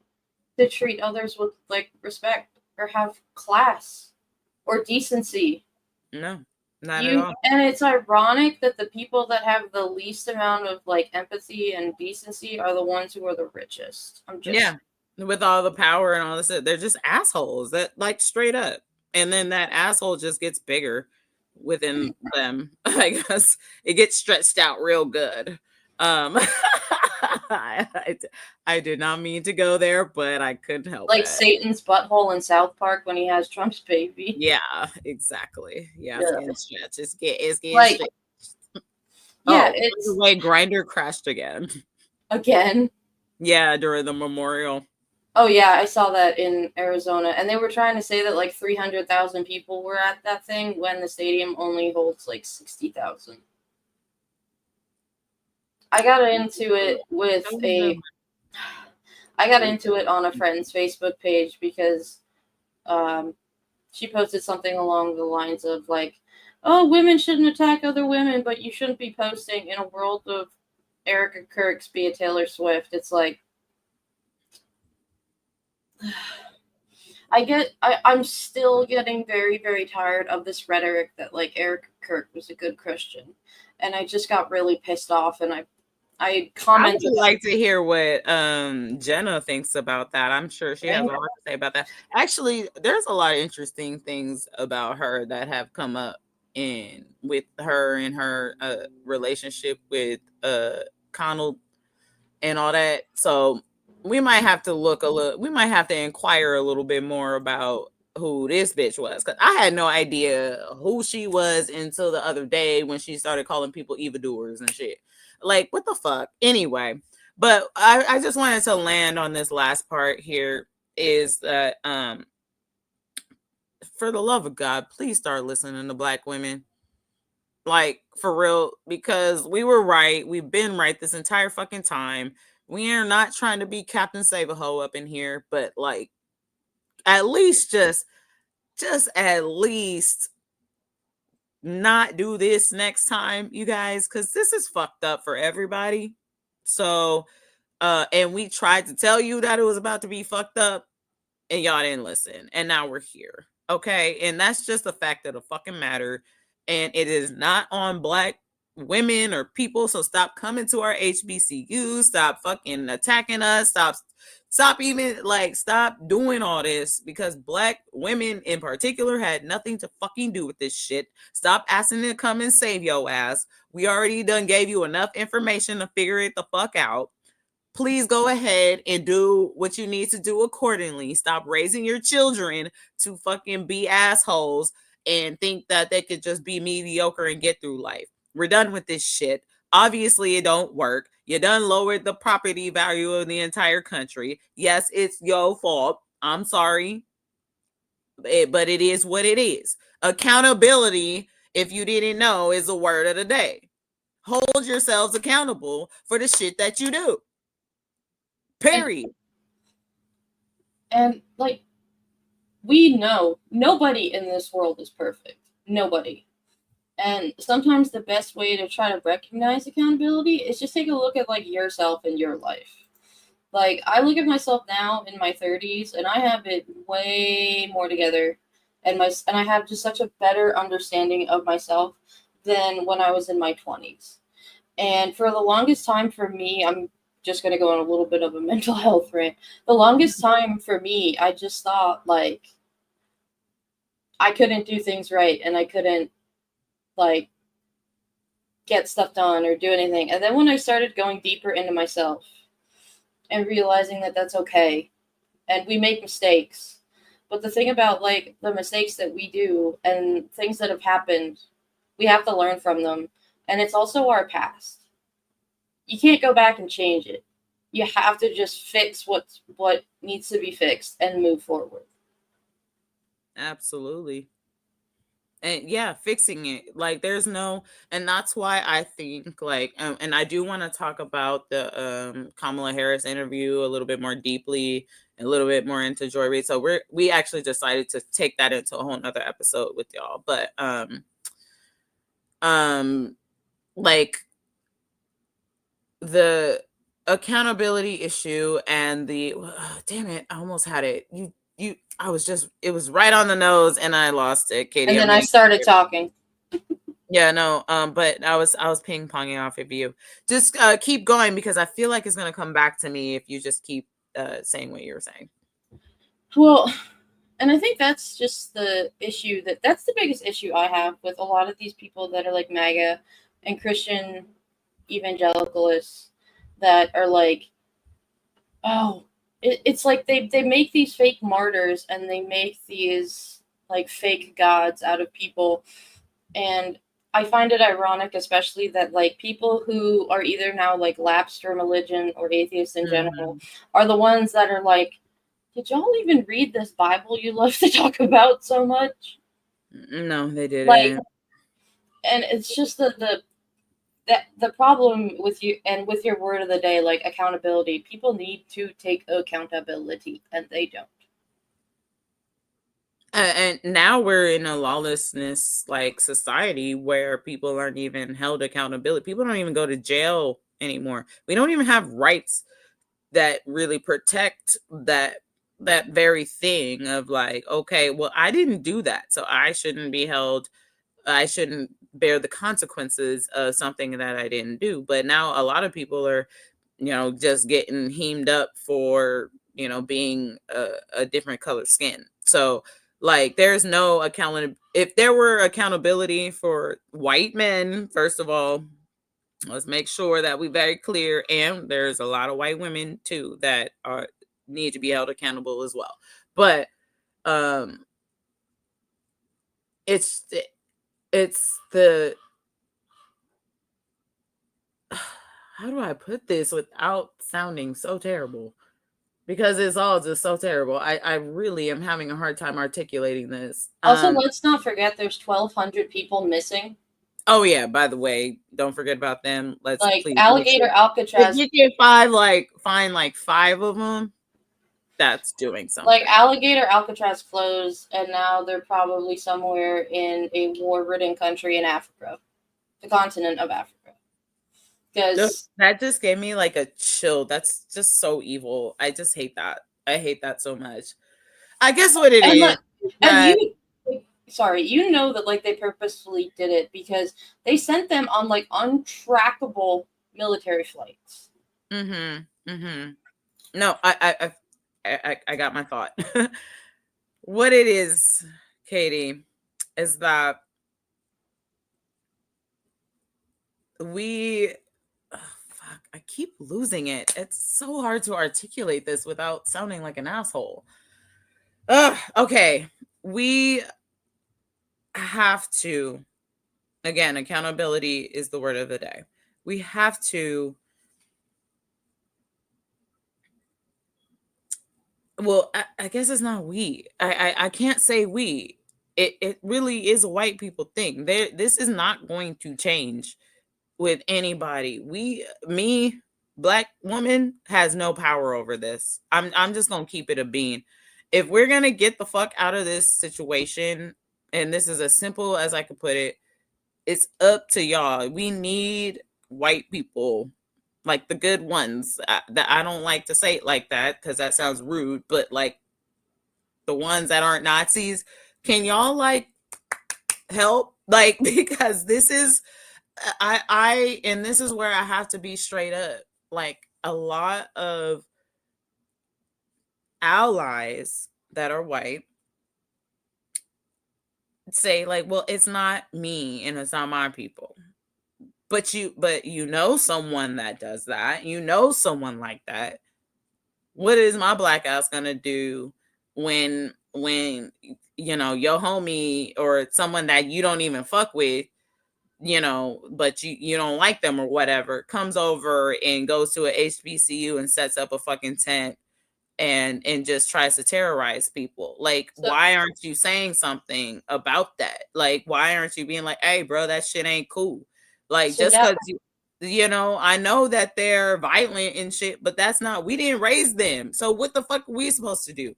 Speaker 3: to treat others with like respect or have class or decency.
Speaker 2: No, not at all.
Speaker 3: And it's ironic that the people that have the least amount of like empathy and decency are the ones who are the richest.
Speaker 2: With all the power and all this, they're just assholes. That, like, straight up. And then that asshole just gets bigger within them. I guess it gets stretched out real good. I did not mean to go there, but I couldn't help
Speaker 3: like
Speaker 2: it.
Speaker 3: Satan's butthole in South Park when he has Trump's baby.
Speaker 2: Yeah, exactly. Yeah, it's getting stretched. It's getting
Speaker 3: like,
Speaker 2: stretched.
Speaker 3: Yeah,
Speaker 2: it's the way Grinder crashed again.
Speaker 3: Again?
Speaker 2: Yeah, during the memorial.
Speaker 3: Oh yeah, I saw that in Arizona, and they were trying to say that like 300,000 people were at that thing when the stadium only holds like 60,000. I got into it on a friend's Facebook page because she posted something along the lines of like, oh, women shouldn't attack other women, but you shouldn't be posting in a world of Erica Kirksby, Taylor Swift. It's like, I'm still getting very, very tired of this rhetoric that like Erica Kirk was a good Christian. And I just got really pissed off, and I commented.
Speaker 2: I would like to hear what Jenna thinks about that. I'm sure she has a lot to say about that. Actually, there's a lot of interesting things about her that have come up with her and her relationship with Connell and all that. So we might have to inquire a little bit more about who this bitch was, because I had no idea who she was until the other day when she started calling people evildoers and shit. Like, what the fuck? Anyway, but I just wanted to land on this last part here, is that for the love of God, please start listening to Black women. Like, for real, because we were right. We've been right this entire fucking time. We are not trying to be Captain Save-A-Ho up in here, but like, at least just at least not do this next time, you guys, because this is fucked up for everybody. So and we tried to tell you that it was about to be fucked up, and y'all didn't listen, and now we're here. Okay. And that's just the fact of the fucking matter. And it is not on Black women or people. So stop coming to our HBCUs. Stop fucking attacking us. Stop even stop doing all this, because Black women in particular had nothing to fucking do with this shit. Stop asking them to come and save your ass. We already done gave you enough information to figure it the fuck out. Please go ahead and do what you need to do accordingly. Stop raising your children to fucking be assholes and think that they could just be mediocre and get through life. We're done with this shit. Obviously, it don't work. You done lowered the property value of the entire country. Yes, it's your fault. I'm sorry. But it is what it is. Accountability, if you didn't know, is the word of the day. Hold yourselves accountable for the shit that you do. Period.
Speaker 3: And like, we know nobody in this world is perfect. Nobody. And sometimes the best way to try to recognize accountability is just take a look at like yourself and your life. Like, I look at myself now in my 30s and I have it way more together, and I have just such a better understanding of myself than when I was in my 20s. And for the longest time for me, I'm just going to go on a little bit of a mental health rant. The longest time for me, I just thought like I couldn't do things right and I couldn't like get stuff done or do anything. And then when I started going deeper into myself and realizing that that's okay, and we make mistakes, but the thing about like the mistakes that we do and things that have happened, we have to learn from them. And it's also our past. You can't go back and change it. You have to just fix what needs to be fixed and move forward.
Speaker 2: Absolutely. And yeah, fixing it. Like there's no, and that's why I think like, and I do want to talk about the Kamala Harris interview a little bit more deeply, a little bit more into Joy Reid. So we actually decided to take that into a whole nother episode with y'all. But like the accountability issue and the damn it, I almost had it. It was right on the nose and I lost it, Katie.
Speaker 3: And then I started talking.
Speaker 2: Yeah, no, but I was ping-ponging off of you. Just keep going, because I feel like it's gonna come back to me if you just keep saying what you were saying.
Speaker 3: Well, and I think that's just the issue that's the biggest issue I have with a lot of these people that are like MAGA and Christian evangelicalists that are like, oh, it's like they make these fake martyrs and they make these like fake gods out of people. And I find it ironic, especially that like people who are either now like lapsed from religion or atheists in general are the ones that are like, did y'all even read this Bible you love to talk about so much?
Speaker 2: No, they didn't.
Speaker 3: Like, and it's just the problem with you and with your word of the day, like accountability. People need to take accountability, and they don't.
Speaker 2: And now we're in a lawlessness like society where people aren't even held accountability. People don't even go to jail anymore. We don't even have rights that really protect that very thing of like, okay, well, I didn't do that, so I shouldn't be held. I shouldn't bear the consequences of something that I didn't do. But now a lot of people are, just getting heamed up for, being a different color skin. So like there's no accountability. If there were accountability for white men, first of all, let's make sure that we're very clear. And there's a lot of white women too that need to be held accountable as well. But it's the how do I put this without sounding so terrible? Because it's all just so terrible. I really am having a hard time articulating this.
Speaker 3: Also, let's not forget there's 1,200 people missing.
Speaker 2: Oh yeah, by the way, don't forget about them. Let's
Speaker 3: like
Speaker 2: please
Speaker 3: Alligator Alcatraz.
Speaker 2: If you get find like 5 of them, that's doing something.
Speaker 3: Like Alligator Alcatraz closed, and now they're probably somewhere in a war-ridden country in Africa, the continent of Africa. Because
Speaker 2: that just gave me like a chill. That's just so evil. I just hate that. I hate that so much. I guess what it is.
Speaker 3: And sorry, you know that like they purposefully did it because they sent them on like untrackable military flights.
Speaker 2: No, I got my thought. What it is, Katie, is that we I keep losing it. It's so hard to articulate this without sounding like an asshole. Okay. We have to, again, accountability is the word of the day. We have to, well, I guess it's not we. I can't say we. It really is a white people thing. This is not going to change with anybody. Me, black woman, has no power over this. I'm just gonna keep it a bean. If we're gonna get the fuck out of this situation, and this is as simple as I could put it, it's up to y'all. We need white people, like the good ones. That I don't like to say it like that because that sounds rude, but like the ones that aren't Nazis. Can y'all like help? Like, because this is and this is where I have to be straight up. Like, a lot of allies that are white say like, well, it's not me and it's not my people. But you know someone that does that. You know someone like that. What is my black ass gonna do when you know your homie or someone that you don't even fuck with, you know, but you don't like them or whatever, comes over and goes to a HBCU and sets up a fucking tent and just tries to terrorize people? Like, why aren't you saying something about that? Like, why aren't you being like, hey bro, that shit ain't cool? Like, just because you know, I know that they're violent and shit, but that's not, we didn't raise them, so what the fuck are we supposed to do?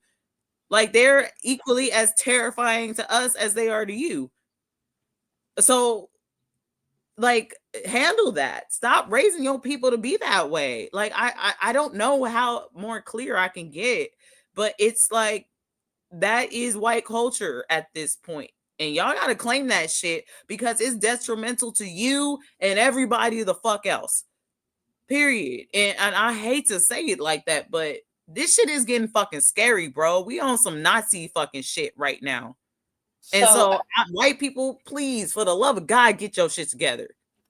Speaker 2: Like, they're equally as terrifying to us as they are to you. So like, handle that. Stop raising your people to be that way. Like, I don't know how more clear I can get, but it's like, that is white culture at this point. And y'all gotta claim that shit because it's detrimental to you and everybody the fuck else. Period. And I hate to say it like that, but this shit is getting fucking scary, bro. We on some Nazi fucking shit right now. And so white people, please, for the love of God, get your shit together.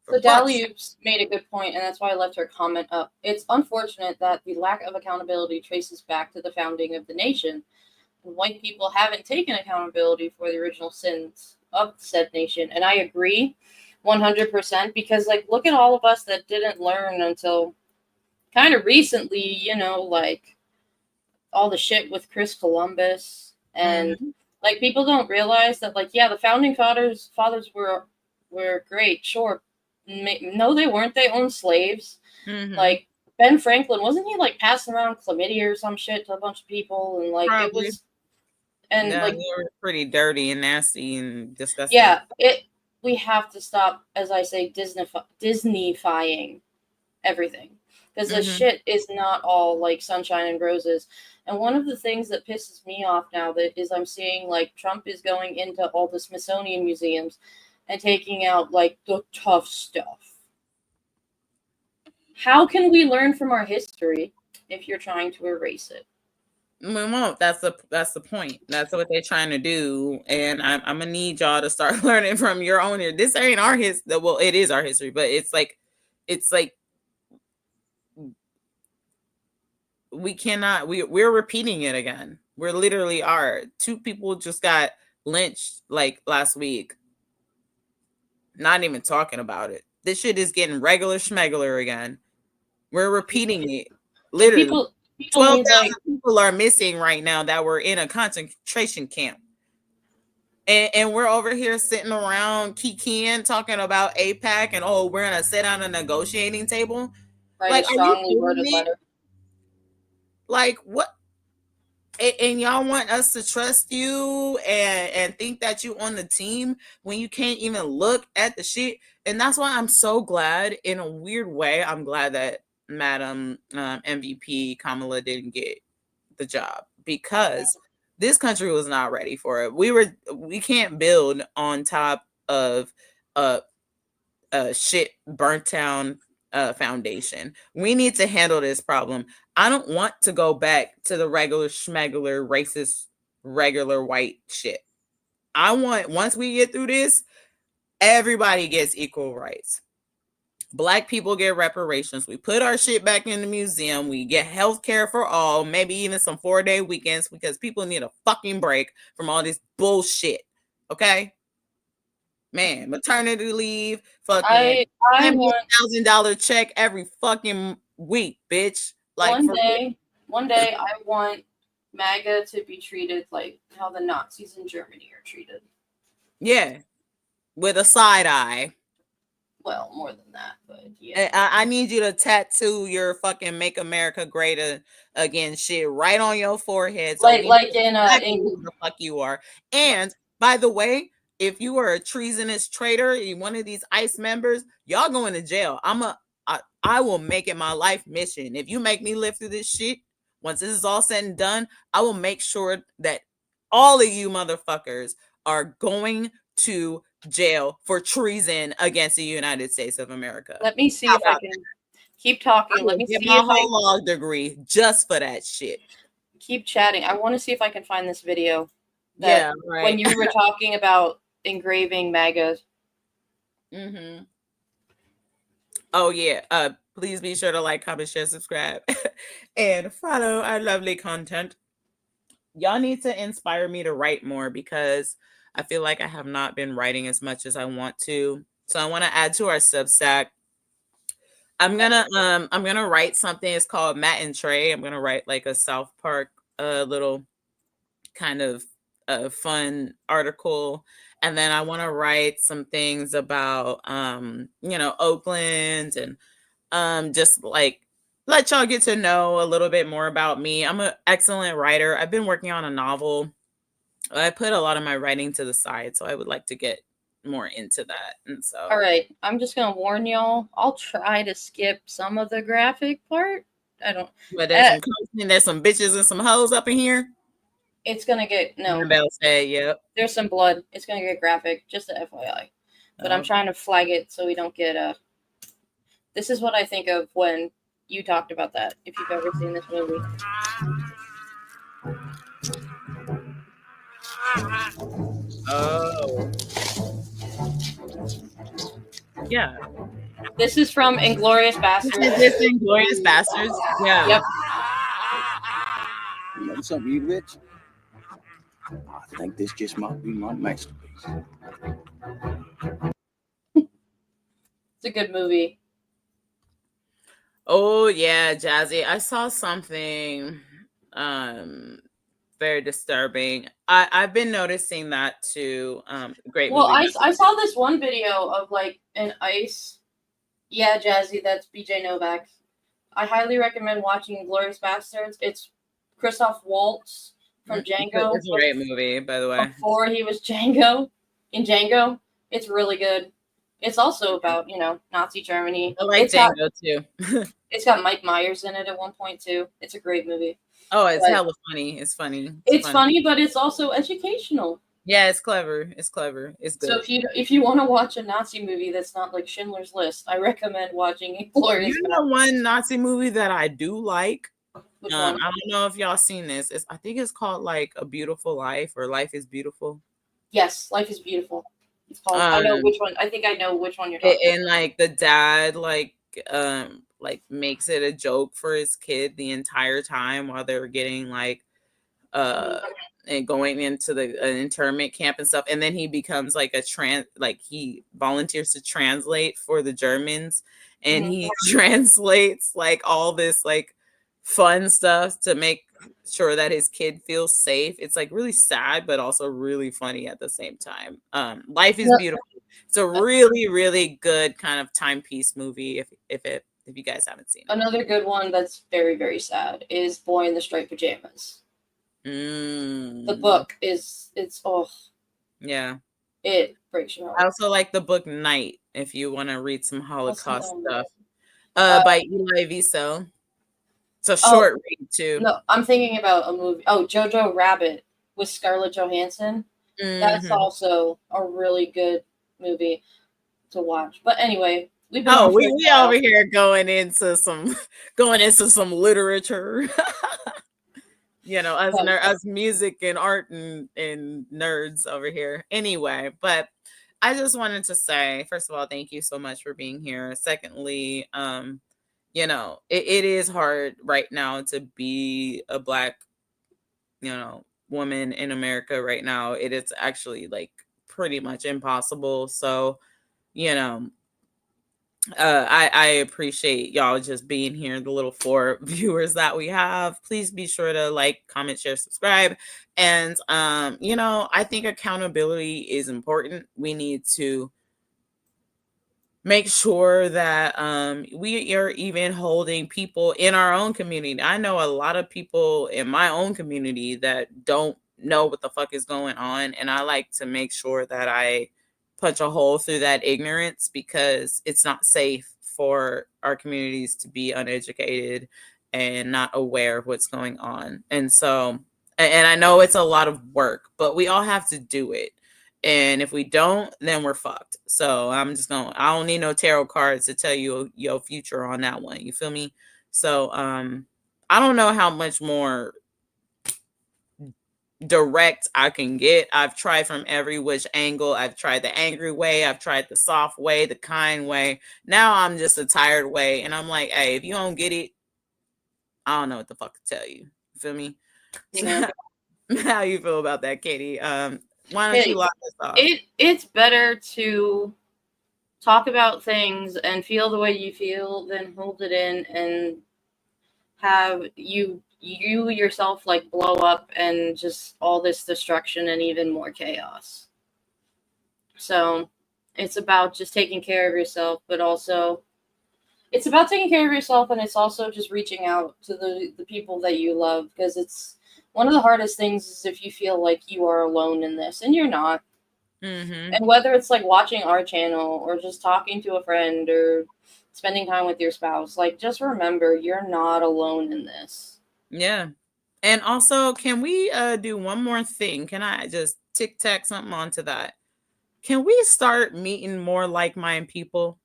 Speaker 3: So Dallioops made a good point, and that's why I left her comment up. It's unfortunate that the lack of accountability traces back to the founding of the nation. And white people haven't taken accountability for the original sins of said nation. And I agree 100% because, like, look at all of us that didn't learn until kind of recently, you know, like all the shit with Chris Columbus. And, like, people don't realize that, like, yeah, the founding fathers were great, sure. No, they weren't. They owned slaves. Like, Ben Franklin, wasn't he like passing around chlamydia or some shit to a bunch of people? And like,
Speaker 2: Probably.
Speaker 3: it was, and
Speaker 2: no,
Speaker 3: like,
Speaker 2: they were pretty dirty and nasty and disgusting.
Speaker 3: yeah, we have to stop, as I say, Disneyfying everything, because this shit is not all like sunshine and roses. And one of the things that pisses me off now that is I'm seeing like Trump is going into all the Smithsonian museums and taking out like the tough stuff. How can we learn from our history if you're trying to erase it?
Speaker 2: We won't. That's the point. That's what they're trying to do. And I'm gonna need y'all to start learning from your own. This ain't our history. Well, it is our history, but it's like we cannot. We're repeating it again. We're literally are. 2 people just got lynched like last week. Not even talking about it. This shit is getting regular schmegular again. We're repeating it. Literally, 12,000 people are missing right now that were in a concentration camp. And we're over here sitting around kikiing, talking about APAC and, oh, we're gonna sit on a negotiating table.
Speaker 3: Write a strongly worded letter.
Speaker 2: Like, what? And y'all want us to trust you and think that you on the team when you can't even look at the shit. And that's why I'm so glad, in a weird way, I'm glad that Madam MVP Kamala didn't get the job, because this country was not ready for it. We can't build on top of a shit burnt down foundation. We need to handle this problem. I don't want to go back to the regular schmegular racist regular white shit. I want, once we get through this, everybody gets equal rights. Black people get reparations. We put our shit back in the museum. We get health care for all, maybe even some 4-day weekends, because people need a fucking break from all this bullshit. Okay? Man, maternity leave, fucking $1,000 check every fucking week, bitch. Like
Speaker 3: one day I want MAGA to be treated like how the Nazis in Germany are treated.
Speaker 2: Yeah. With a side eye.
Speaker 3: Well, more than that, but yeah.
Speaker 2: I need you to tattoo your fucking "Make America Great Again" shit right on your forehead. So
Speaker 3: like
Speaker 2: in who the fuck you are. And by the way, if you are a treasonous traitor, one of these ICE members, y'all going to jail. I will make it my life mission. If you make me live through this shit, once this is all said and done, I will make sure that all of you motherfuckers are going to jail for treason against the United States of America.
Speaker 3: Let me see if I can keep talking. Let me
Speaker 2: get
Speaker 3: see
Speaker 2: my
Speaker 3: if
Speaker 2: whole law degree just for that shit.
Speaker 3: Keep chatting. I want to see if I can find this video.
Speaker 2: Yeah, right.
Speaker 3: When you were talking about engraving MAGAs.
Speaker 2: Mm-hmm. Oh yeah. Please be sure to like, comment, share, subscribe, and follow our lovely content. Y'all need to inspire me to write more, because I feel like I have not been writing as much as I want to. So I want to add to our Substack. I'm gonna write something. It's called Matt and Trey. I'm gonna write like a South Park little kind of fun article, and then I want to write some things about Oakland, and just like let y'all get to know a little bit more about me. I'm an excellent writer. I've been working on a novel. I put a lot of my writing to the side, so I would like to get more into that. And so,
Speaker 3: all right, I'm just gonna warn y'all. I'll try to skip some of the graphic part. I don't.
Speaker 2: But there's there's some bitches and some hoes up in here.
Speaker 3: It's gonna get
Speaker 2: Yep.
Speaker 3: There's some blood. It's gonna get graphic. Just a FYI. But I'm trying to flag it so we don't get This is what I think of when you talked about that. If you've ever seen this movie.
Speaker 2: Oh. Yeah.
Speaker 3: This is from Inglourious Basterds.
Speaker 2: This is Inglourious Basterds. Yeah.
Speaker 3: Yep.
Speaker 11: You know something, you rich? I think this just might be my masterpiece.
Speaker 3: It's a good movie.
Speaker 2: Oh yeah, Jazzy. I saw something very disturbing. I've been noticing that too. Great
Speaker 3: Well,
Speaker 2: movie.
Speaker 3: I saw this one video of like an ICE. Yeah, Jazzy, that's BJ Novak. I highly recommend watching Inglourious Basterds. It's Christoph Waltz from Django.
Speaker 2: It's a great movie, by the way.
Speaker 3: Before he was Django. In Django, it's really good. It's also about, Nazi Germany.
Speaker 2: I like Django too.
Speaker 3: It's got Mike Myers in it at one point too. It's a great movie.
Speaker 2: Oh, it's hella funny. It's funny.
Speaker 3: It's funny, but it's also educational.
Speaker 2: Yeah, it's clever. It's clever. It's good.
Speaker 3: So if you want to watch a Nazi movie that's not like Schindler's List, I recommend watching Inglourious.
Speaker 2: You know one Nazi movie that I do like?
Speaker 3: Which
Speaker 2: I
Speaker 3: one?
Speaker 2: don't know if y'all seen this. I think it's called like A Beautiful Life or Life is Beautiful.
Speaker 3: Yes, Life is Beautiful. It's called. I know which one. I think I know which one you're talking about.
Speaker 2: And like the dad like makes it a joke for his kid the entire time while they're getting like and going into the internment camp and stuff, and then he becomes like he volunteers to translate for the Germans, and he translates like all this like fun stuff to make sure that his kid feels safe. It's like really sad but also really funny at the same time. Life is Beautiful. It's a really, really good kind of timepiece movie if you guys haven't seen it.
Speaker 3: Another good one that's very, very sad is Boy in the Striped Pajamas. The book it's
Speaker 2: yeah,
Speaker 3: it breaks your heart.
Speaker 2: I also like the book Night if you want to read some Holocaust stuff by Eli Wiesel. It's a short read too.
Speaker 3: No, I'm thinking about a movie. Oh, Jojo Rabbit with Scarlett Johansson. That's
Speaker 2: Mhm.
Speaker 3: also a really good movie to watch. But anyway, we've been
Speaker 2: Oh,
Speaker 3: on for a
Speaker 2: we
Speaker 3: while.
Speaker 2: over here going into some literature. You know, us music and art and nerds over here. Anyway, but I just wanted to say, first of all, thank you so much for being here. Secondly, you know, it is hard right now to be a Black, you know, woman in America right now. It is actually like pretty much impossible. So, you know, I appreciate y'all just being here, the little 4 viewers that we have. Please be sure to like, comment, share, subscribe. And you know, I think accountability is important. We need to make sure that we are even holding people in our own community. I know a lot of people in my own community that don't know what the fuck is going on, and I like to make sure that I punch a hole through that ignorance, because it's not safe for our communities to be uneducated and not aware of what's going on. And so, and I know it's a lot of work, but we all have to do it. And if we don't, then we're fucked. So I don't need no tarot cards to tell you your future on that one. You feel me? So I don't know how much more direct I can get. I've tried from every which angle. I've tried the angry way, I've tried the soft way, the kind way. Now I'm just a tired way. And I'm like, hey, if you don't get it, I don't know what the fuck to tell you. You feel me?
Speaker 3: Yeah.
Speaker 2: How you feel about that, Katie? Why don't you lock us off?
Speaker 3: It's better to talk about things and feel the way you feel than hold it in and have you yourself like blow up and just all this destruction and even more chaos. So it's about just taking care of yourself, but also it's about taking care of yourself, and it's also just reaching out to the people that you love, because it's one of the hardest things is if you feel like you are alone in this, and you're not.
Speaker 2: Mm-hmm.
Speaker 3: And whether it's like watching our channel or just talking to a friend or spending time with your spouse, like just remember you're not alone in this.
Speaker 2: Yeah. And also, can we do one more thing? Can I just tic-tac something onto that? Can we start meeting more like-minded people?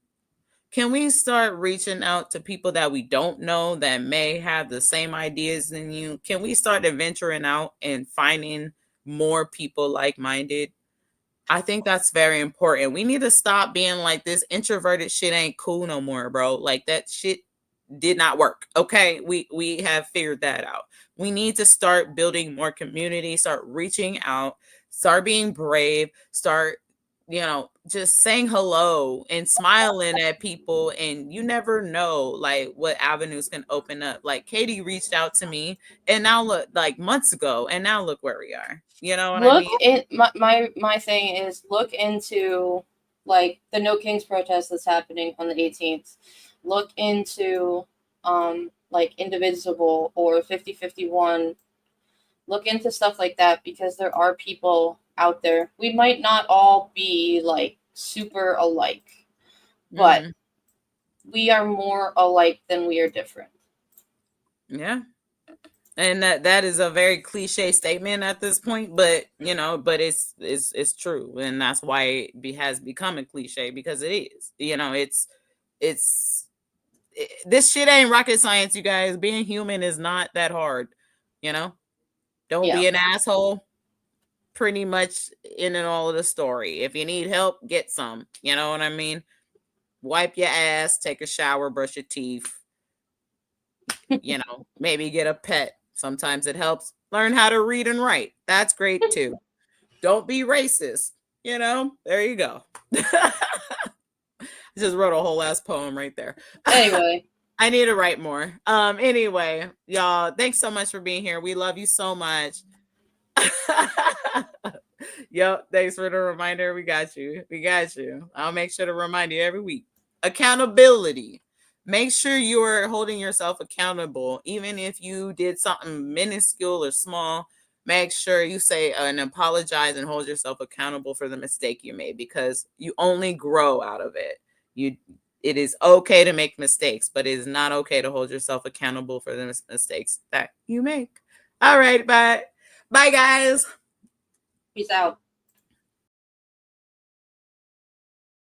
Speaker 2: Can we start reaching out to people that we don't know that may have the same ideas than you? Can we start adventuring out and finding more people like-minded? I think that's very important. We need to stop being like, this introverted shit ain't cool no more, bro. Like, that shit did not work. Okay, we have figured that out. We need to start building more community, start reaching out, start being brave, start, you know, just saying hello and smiling at people. And you never know like what avenues can open up. Like Katie reached out to me, and now look, like months ago, and now look where we are. You know what I
Speaker 3: Look,
Speaker 2: mean?
Speaker 3: my thing is look into like the No Kings protest that's happening on the 18th. Look into like Indivisible or 5051. Look into stuff like that, because there are people out there. We might not all be like super alike, but we are more alike than we are different.
Speaker 2: Yeah. And that is a very cliche statement at this point, but you know, but it's true, and that's why it has become a cliche, because it is. You know, this shit ain't rocket science, you guys. Being human is not that hard. You know, don't be an asshole. Pretty much in and all of the story. If you need help, get some. You know what I mean? Wipe your ass, take a shower, brush your teeth. You know, maybe get a pet. Sometimes it helps. Learn how to read and write. That's great too. Don't be racist. You know, there you go. Just wrote a whole ass poem right there.
Speaker 3: Anyway.
Speaker 2: I need to write more. Anyway, y'all, thanks so much for being here. We love you so much. Yep, thanks for the reminder. We got you. We got you. I'll make sure to remind you every week. Accountability. Make sure you are holding yourself accountable, even if you did something minuscule or small. Make sure you say and apologize and hold yourself accountable for the mistake you made, because you only grow out of it. It is okay to make mistakes, but it is not okay to hold yourself accountable for the mistakes that you make. All right, bye. Bye, guys.
Speaker 3: Peace out.